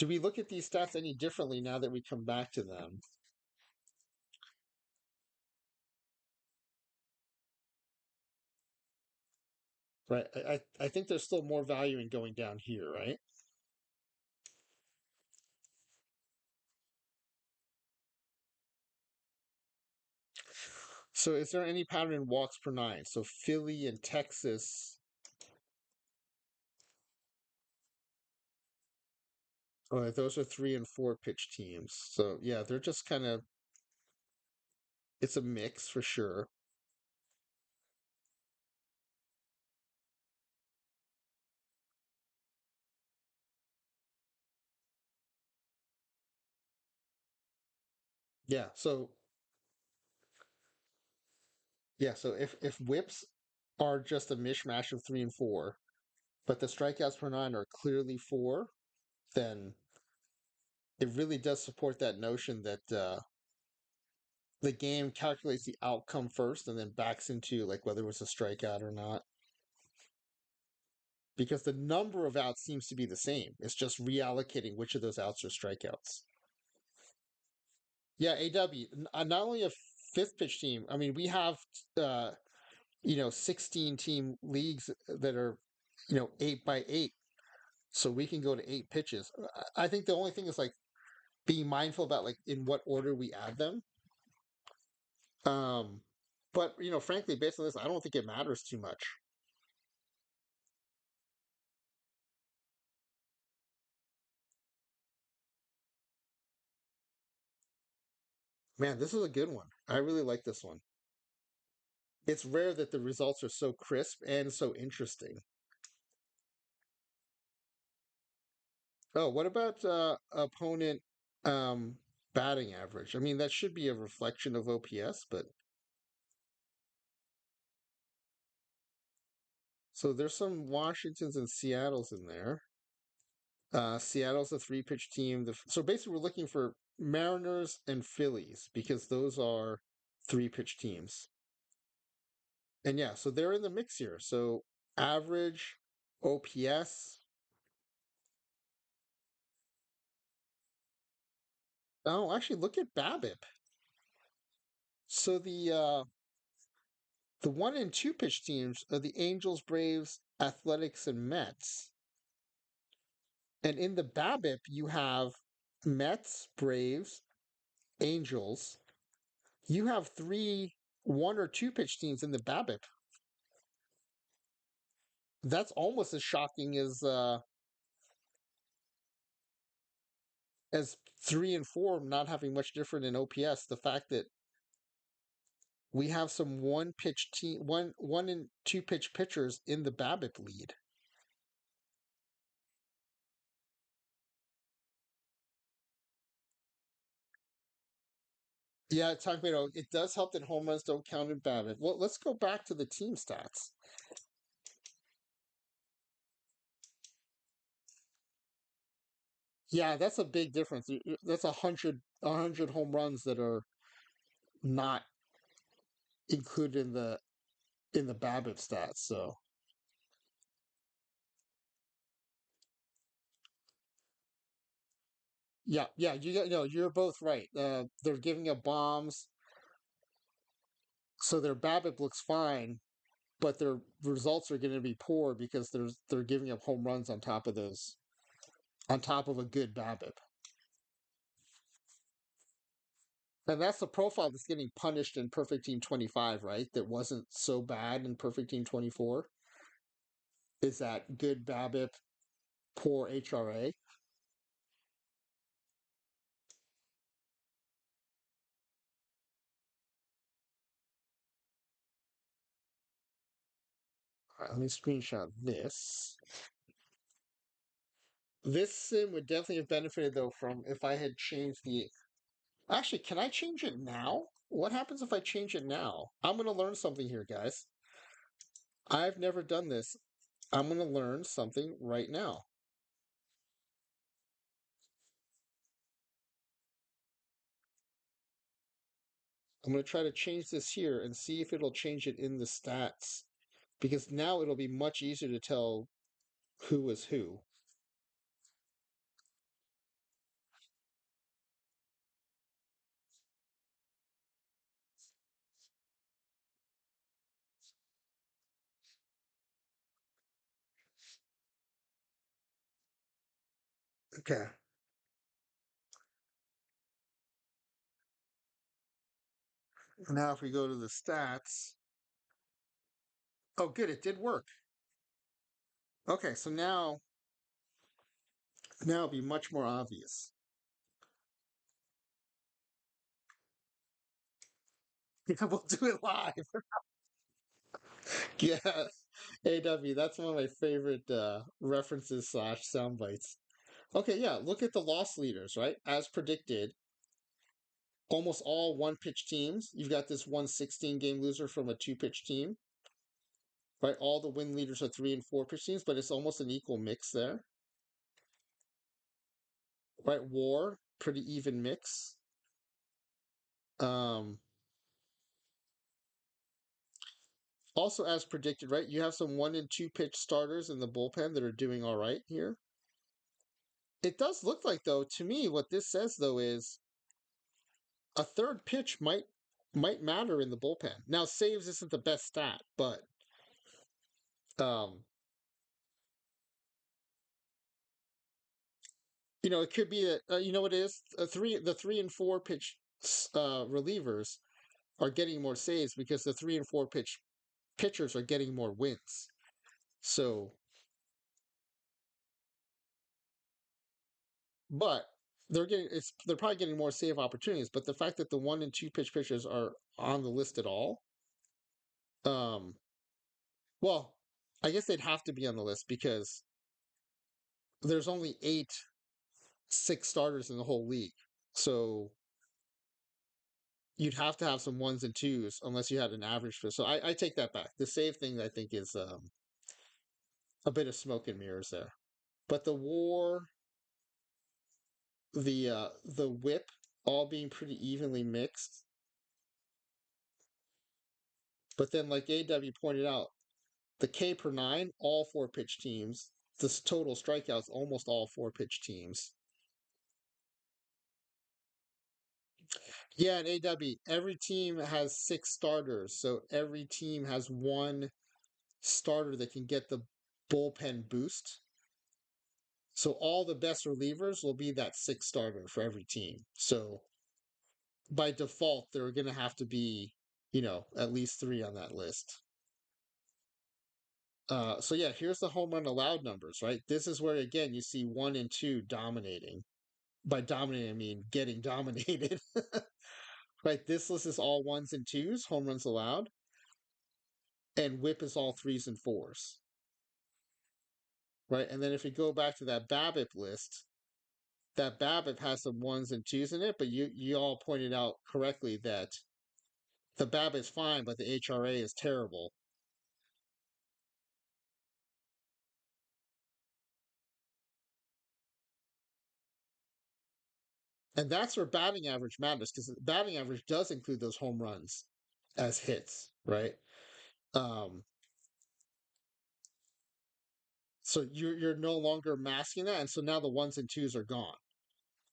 Do we look at these stats any differently now that we come back to them? Right. I think there's still more value in going down here, right? So is there any pattern in walks per nine? So Philly and Texas, those are 3 and 4 pitch teams. So yeah, they're just kind of it's a mix for sure. Yeah. So if whips are just a mishmash of 3 and 4, but the strikeouts per nine are clearly four, then it really does support that notion that the game calculates the outcome first and then backs into like whether it was a strikeout or not. Because the number of outs seems to be the same. It's just reallocating which of those outs are strikeouts. Yeah, AW, not only a fifth pitch team. I mean, we have uh, 16 team leagues that are 8 by 8, so we can go to 8 pitches. I think the only thing is like being mindful about like in what order we add them. Um, but frankly, based on this, I don't think it matters too much. Man, this is a good one. I really like this one. It's rare that the results are so crisp and so interesting. Oh, what about opponent um, batting average? I mean, that should be a reflection of OPS, but so there's some Washingtons and Seattles in there. Seattle's a three-pitch team. So basically, we're looking for Mariners and Phillies because those are three-pitch teams. And yeah, so they're in the mix here. So average, OPS. Oh, actually, look at BABIP. So the 1 and 2 pitch teams are the Angels, Braves, Athletics, and Mets. And in the BABIP, you have Mets, Braves, Angels. You have 1 or 2 pitch teams in the BABIP. That's almost as shocking as 3 and 4 not having much different in OPS. The fact that we have some one pitch team, 1 and 2 pitch pitchers in the BABIP lead. Yeah, talking about it does help that home runs don't count in BABIP. Well, let's go back to the team stats. Yeah, that's a big difference. That's a hundred home runs that are not included in the BABIP stats. So yeah, you're both right. They're giving up bombs, so their BABIP looks fine, but their results are going to be poor because they're giving up home runs on top of those, on top of a good BABIP. And that's the profile that's getting punished in Perfect Team 25, right? That wasn't so bad in Perfect Team 24. Is that good BABIP, poor HRA? All right, let me screenshot this. This sim would definitely have benefited though from if I had changed the. Actually, can I change it now? What happens if I change it now? I'm going to learn something here, guys. I've never done this. I'm going to learn something right now. I'm going to try to change this here and see if it'll change it in the stats. Because now it'll be much easier to tell who is who. Okay. Now, if we go to the stats, oh, good, it did work. Okay, so now it'll be much more obvious. Yeah, we'll do it live. Yeah, AW, that's one of my favorite references slash sound bites. Okay, yeah, look at the loss leaders, right? As predicted, almost all one pitch teams. You've got this 116 game loser from a two pitch team, right? All the win leaders are three and four pitch teams, but it's almost an equal mix there, right? War, pretty even mix. Um, Also, as predicted, right? You have some one and two pitch starters in the bullpen that are doing all right here. It does look like, though, to me, what this says though is a third pitch might matter in the bullpen. Now, saves isn't the best stat, but um, it could be that what it is the three and four pitch relievers are getting more saves because the three and four pitch pitchers are getting more wins. So, but they're probably getting more save opportunities. But the fact that the one and two pitch pitchers are on the list at all, um, well, I guess they'd have to be on the list because there's only six starters in the whole league. So you'd have to have some ones and twos unless you had an average for. So I take that back. The save thing I think is a bit of smoke and mirrors there. But the war, the whip, all being pretty evenly mixed. But then, like AW pointed out, the K per nine, all four pitch teams. This total strikeouts, almost all four pitch teams. Yeah, and AW, every team has six starters, so every team has one starter that can get the bullpen boost. So all the best relievers will be that six starter for every team. So by default, there are going to have to be, at least three on that list. So yeah, here's the home run allowed numbers, right? This is where again you see one and two dominating. By dominating, I mean getting dominated. Right? This list is all ones and twos, home runs allowed, and whip is all threes and fours. Right? And then if we go back to that BABIP list, that BABIP has some ones and twos in it, but you all pointed out correctly that the BABIP is fine, but the HRA is terrible. And that's where batting average matters because batting average does include those home runs as hits, right? Um, so you're no longer masking that, and so now the ones and twos are gone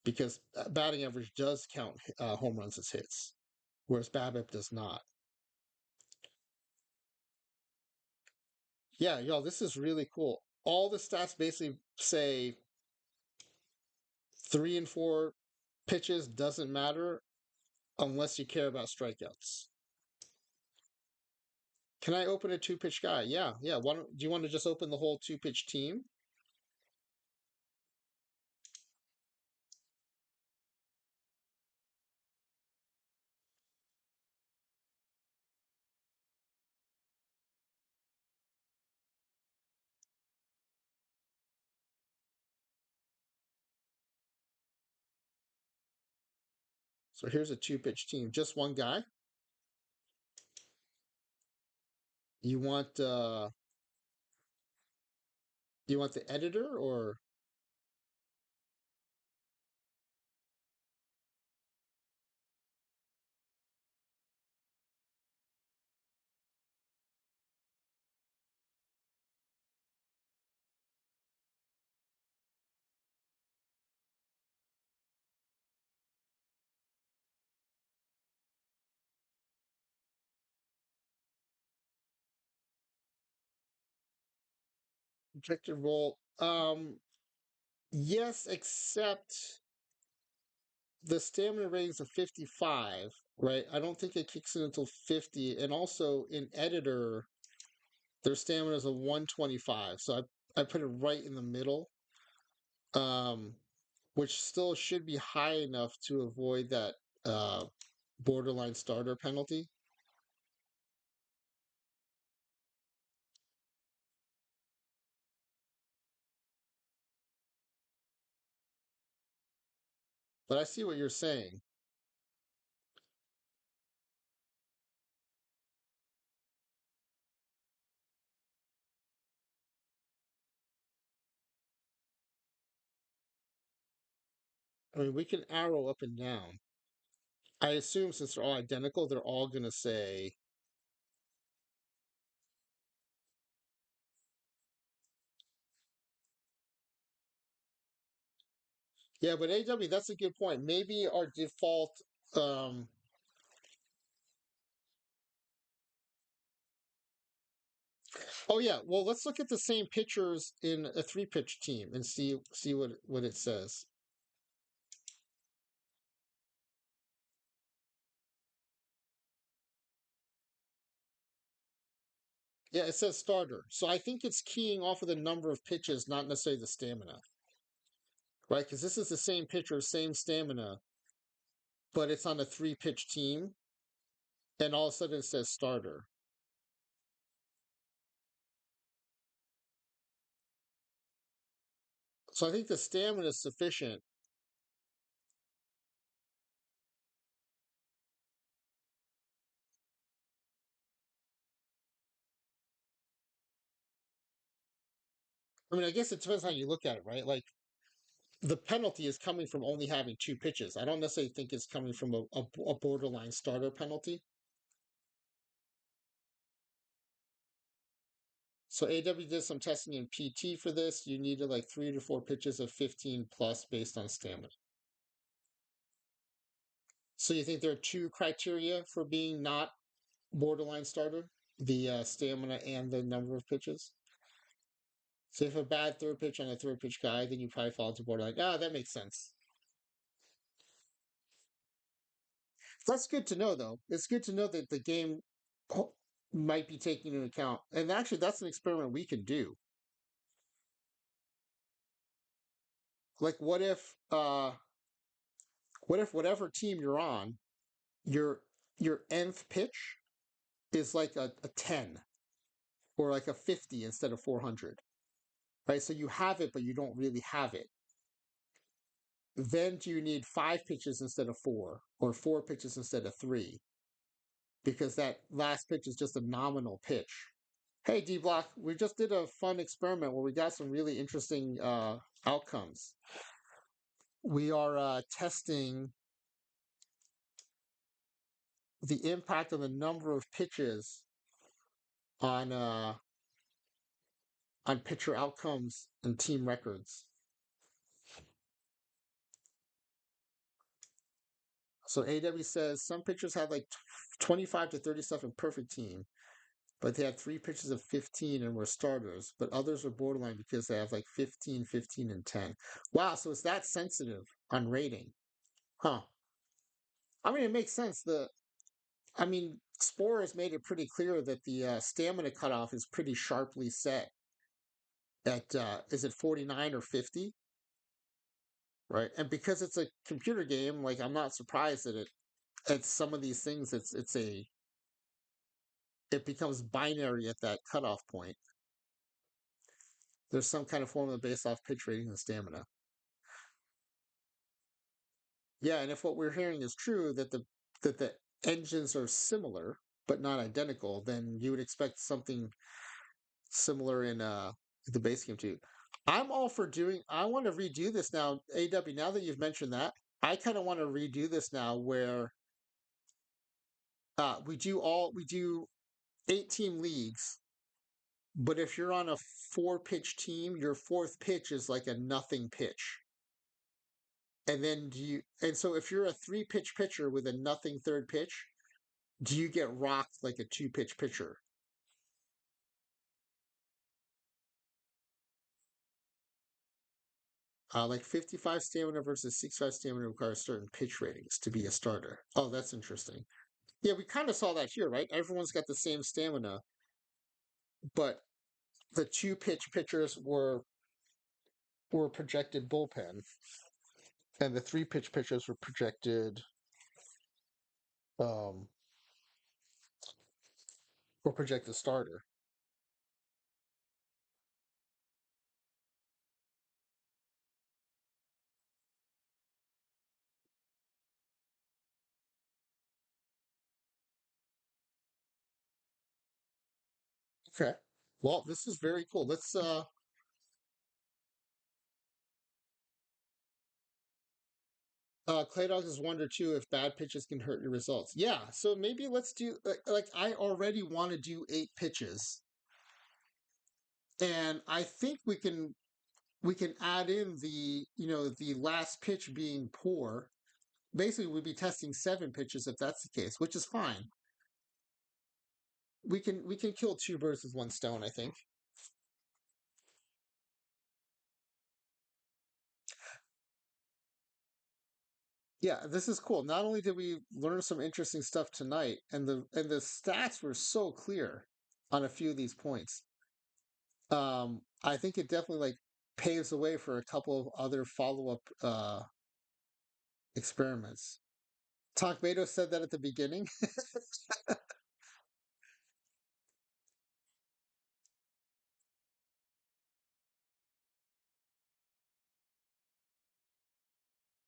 because batting average does count home runs as hits, whereas BABIP does not. Yeah, y'all, this is really cool. All the stats basically say three and four pitches doesn't matter unless you care about strikeouts. Can I open a two pitch guy? Yeah, yeah. Do you want to just open the whole two pitch team? So here's a two pitch team, just one guy. You want uh you want the editor or projected role? Yes, except the stamina rating's a 55, right? I don't think it kicks in until 50. And also in editor, their stamina is a 125. So I put it right in the middle, um, which still should be high enough to avoid that uh, borderline starter penalty. But I see what you're saying. I mean, we can arrow up and down. I assume since they're all identical, they're all going to say, yeah, but AW, that's a good point. Maybe our default, um, oh yeah, well, let's look at the same pictures in a three pitch team and see what it says. Yeah, it says starter. So I think it's keying off of the number of pitches, not necessarily the stamina, right? Because this is the same pitcher, same stamina, but it's on a three pitch team, and all of a sudden it says starter. So I think the stamina is sufficient. I mean, I guess it depends how you look at it, right? Like the penalty is coming from only having two pitches. I don't necessarily think it's coming from a borderline starter penalty. So AW did some testing in PT for this. You needed like 3 to 4 pitches of 15 plus based on stamina. So you think there are two criteria for being not borderline starter? The stamina and the number of pitches? So if a bad third pitch on a third pitch guy, then you probably fall into borderline. Ah, that makes sense. That's good to know, though. It's good to know that the game might be taking into account. And actually, that's an experiment we could do. Like, what if whatever team you're on, your your nth pitch is like a 10 or like a 50 instead of 400, right? So you have it, but you don't really have it. Then do you need 5 pitches instead of four, or 4 pitches instead of three? Because that last pitch is just a nominal pitch. Hey, D Block, we just did a fun experiment where we got some really interesting outcomes. We are testing the impact of the number of pitches on pitcher outcomes and team records. So AW says some pitchers had like 25 to 37 perfect team, but they had 3 pitches of 15 and were starters, but others were borderline because they have like 15, 15, and 10. Wow, so it's that sensitive on rating. Huh. I mean, it makes sense. I mean, Spore has made it pretty clear that the stamina cutoff is pretty sharply set at, is it 49 or 50? Right. And because it's a computer game, like, I'm not surprised that at some of these things, it becomes binary at that cutoff point. There's some kind of formula based off pitch rating and stamina. Yeah, and if what we're hearing is true, that the engines are similar but not identical, then you would expect something similar in the base game too. I'm all for doing. I want to redo this now, AW. Now that you've mentioned that, I kind of want to redo this now, where we do 8 team leagues, but if you're on a 4 pitch team, your fourth pitch is like a nothing pitch. And so if you're a 3 pitch pitcher with a nothing third pitch, do you get rocked like a 2 pitch pitcher? Like 55 stamina versus 65 stamina requires certain pitch ratings to be a starter. Oh, that's interesting. Yeah, we kind of saw that here, right? Everyone's got the same stamina, but the two pitch pitchers were projected bullpen, and the three pitch pitchers um were projected starter. Okay. Well, this is very cool. Let's Clay Dogs is wonder too if bad pitches can hurt your results. Yeah, so maybe let's do like I already want to do 8 pitches, and I think we can add in the last pitch being poor. Basically, we'd be testing 7 pitches if that's the case, which is fine. We can kill two birds with one stone, I think. Yeah, this is cool. Not only did we learn some interesting stuff tonight, and the stats were so clear on a few of these points. I think it definitely like paves the way for a couple of other follow-up experiments. Talk Beto said that at the beginning.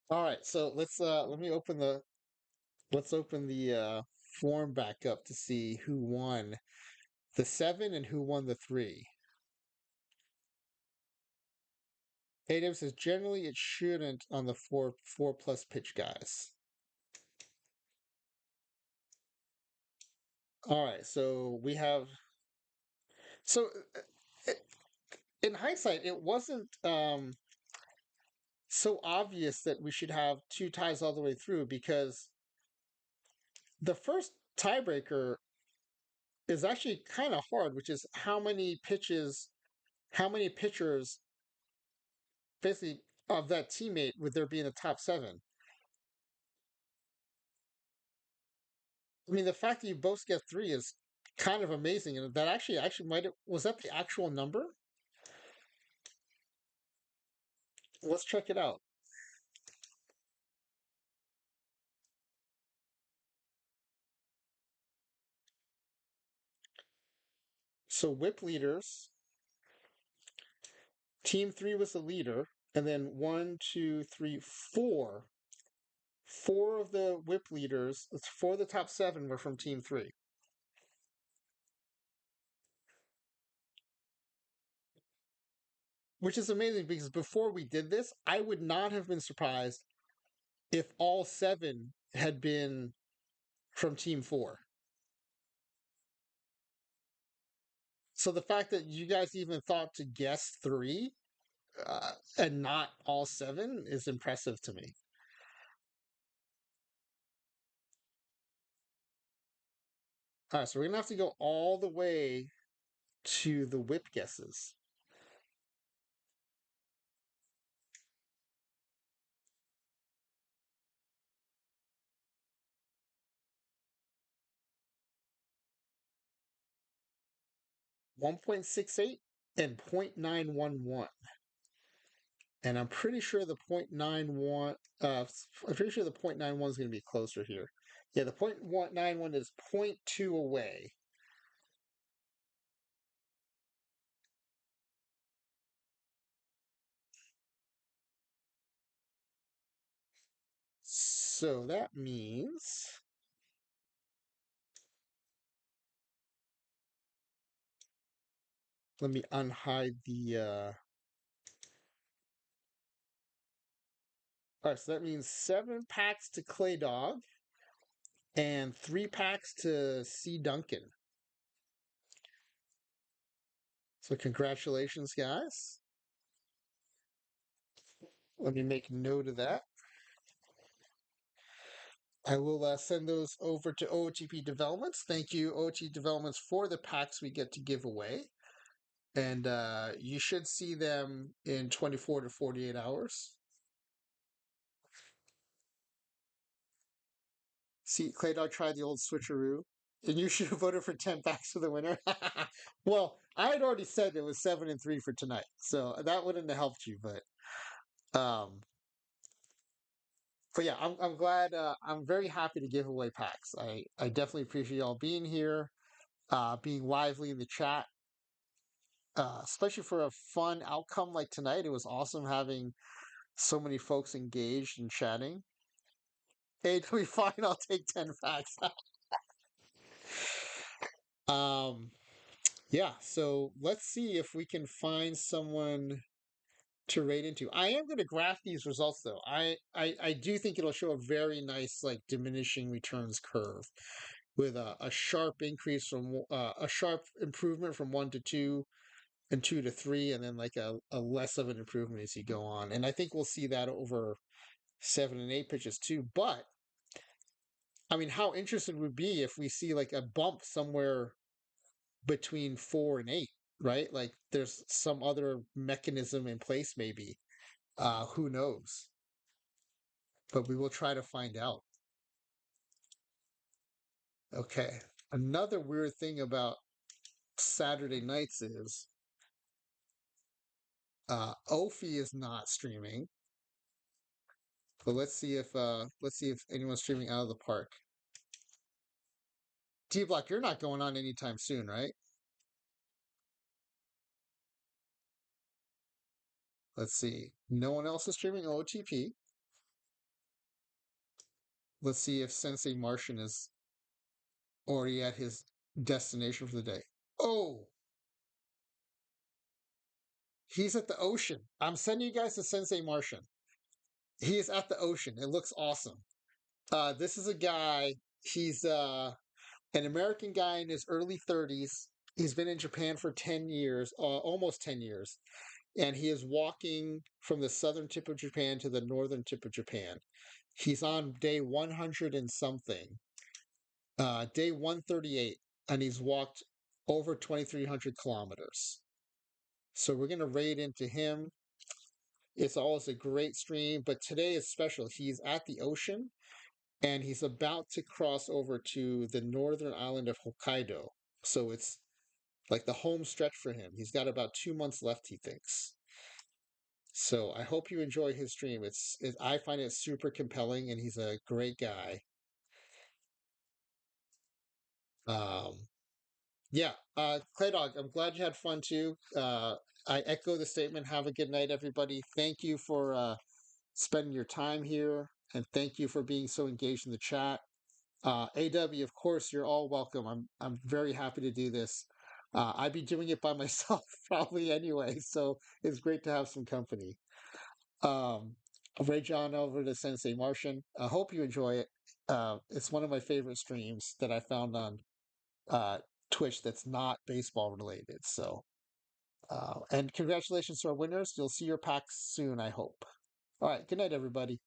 All right, so let's open the form back up to see who won the 7 and who won the 3. AW says generally it shouldn't on the four plus pitch guys. All right, so we have so uh, in hindsight, it wasn't so obvious that we should have two ties all the way through because the first tiebreaker is actually kind of hard, which is how many pitchers, basically, of that teammate would there be in the top 7? I mean, the fact that you both get 3 is kind of amazing, and that actually might have, was that the actual number? Let's check it out. So whip leaders, team 3 was the leader, and then one, two, three, four of the whip leaders, four of the top 7 were from team 3. Which is amazing because before we did this, I would not have been surprised if all 7 had been from Team 4. So the fact that you guys even thought to guess 3 and not all 7 is impressive to me. All right, so we're going to have to go all the way to the whip guesses. .68 and .911. And I'm pretty sure the .91 I'm pretty sure the .91 is going to be closer here. Yeah, the .91 is .2 away. So that means let me unhide the all right, so that means 7 packs to Clay Dog and 3 packs to C Duncan. So congratulations, guys. Let me make note of that. I will send those over to OOTP Developments. Thank you, OOTP Developments, for the packs we get to give away. and you should see them in 24 to 48 hours. See, Clay Dog tried the old switcheroo, and you should have voted for 10 packs for the winner. Well, I had already said it was 7-3 for tonight, so that wouldn't have helped you. Um, but yeah, I'm glad. I'm very happy to give away packs. I definitely appreciate y'all being here, being lively in the chat, especially for a fun outcome like tonight. It was awesome having so many folks engaged and chatting. Hey, we fine. I'll take 10 packs. um, yeah. So let's see if we can find someone to rate into. I am going to graph these results though. I do think it'll show a very nice like diminishing returns curve with a sharp increase from a sharp improvement from 1 to 2 and 2 to 3, and then like a less of an improvement as you go on. And I think we'll see that over 7 and 8 pitches too. But I mean, how interesting would be if we see like a bump somewhere between 4 and 8, right? Like there's some other mechanism in place, maybe. Who knows? But we will try to find out. Okay. Another weird thing about Saturday nights is Ophi is not streaming. But let's see if anyone's streaming out of the park. T Block, you're not going on anytime soon, right? Let's see. No one else is streaming OOTP. Let's see if Sensei Martian is already at his destination for the day. Oh, he's at the ocean. I'm sending you guys to Sensei Martian. He is at the ocean. It looks awesome. This is a guy. He's an American guy in his early 30s. He's been in Japan for 10 years, almost 10 years. And he is walking from the southern tip of Japan to the northern tip of Japan. He's on day 100 and something, day 138, and he's walked over 2,300 kilometers. So we're going to raid into him. It's always a great stream, but today is special. He's at the ocean and he's about to cross over to the northern island of Hokkaido. So it's like the home stretch for him. He's got about 2 months left, he thinks. So I hope you enjoy his stream. I find it super compelling, and he's a great guy. Um, yeah, Clay Dog, I'm glad you had fun too. I echo the statement. Have a good night, everybody. Thank you for spending your time here, and thank you for being so engaged in the chat. AW, of course, you're all welcome. I'm very happy to do this. I'd be doing it by myself probably anyway, so it's great to have some company. Um, Ray John over to Sensei Martian. I hope you enjoy it. It's one of my favorite streams that I found on uh, Twitch that's not baseball related. So, and congratulations to our winners. You'll see your packs soon, I hope. All right. Good night, everybody.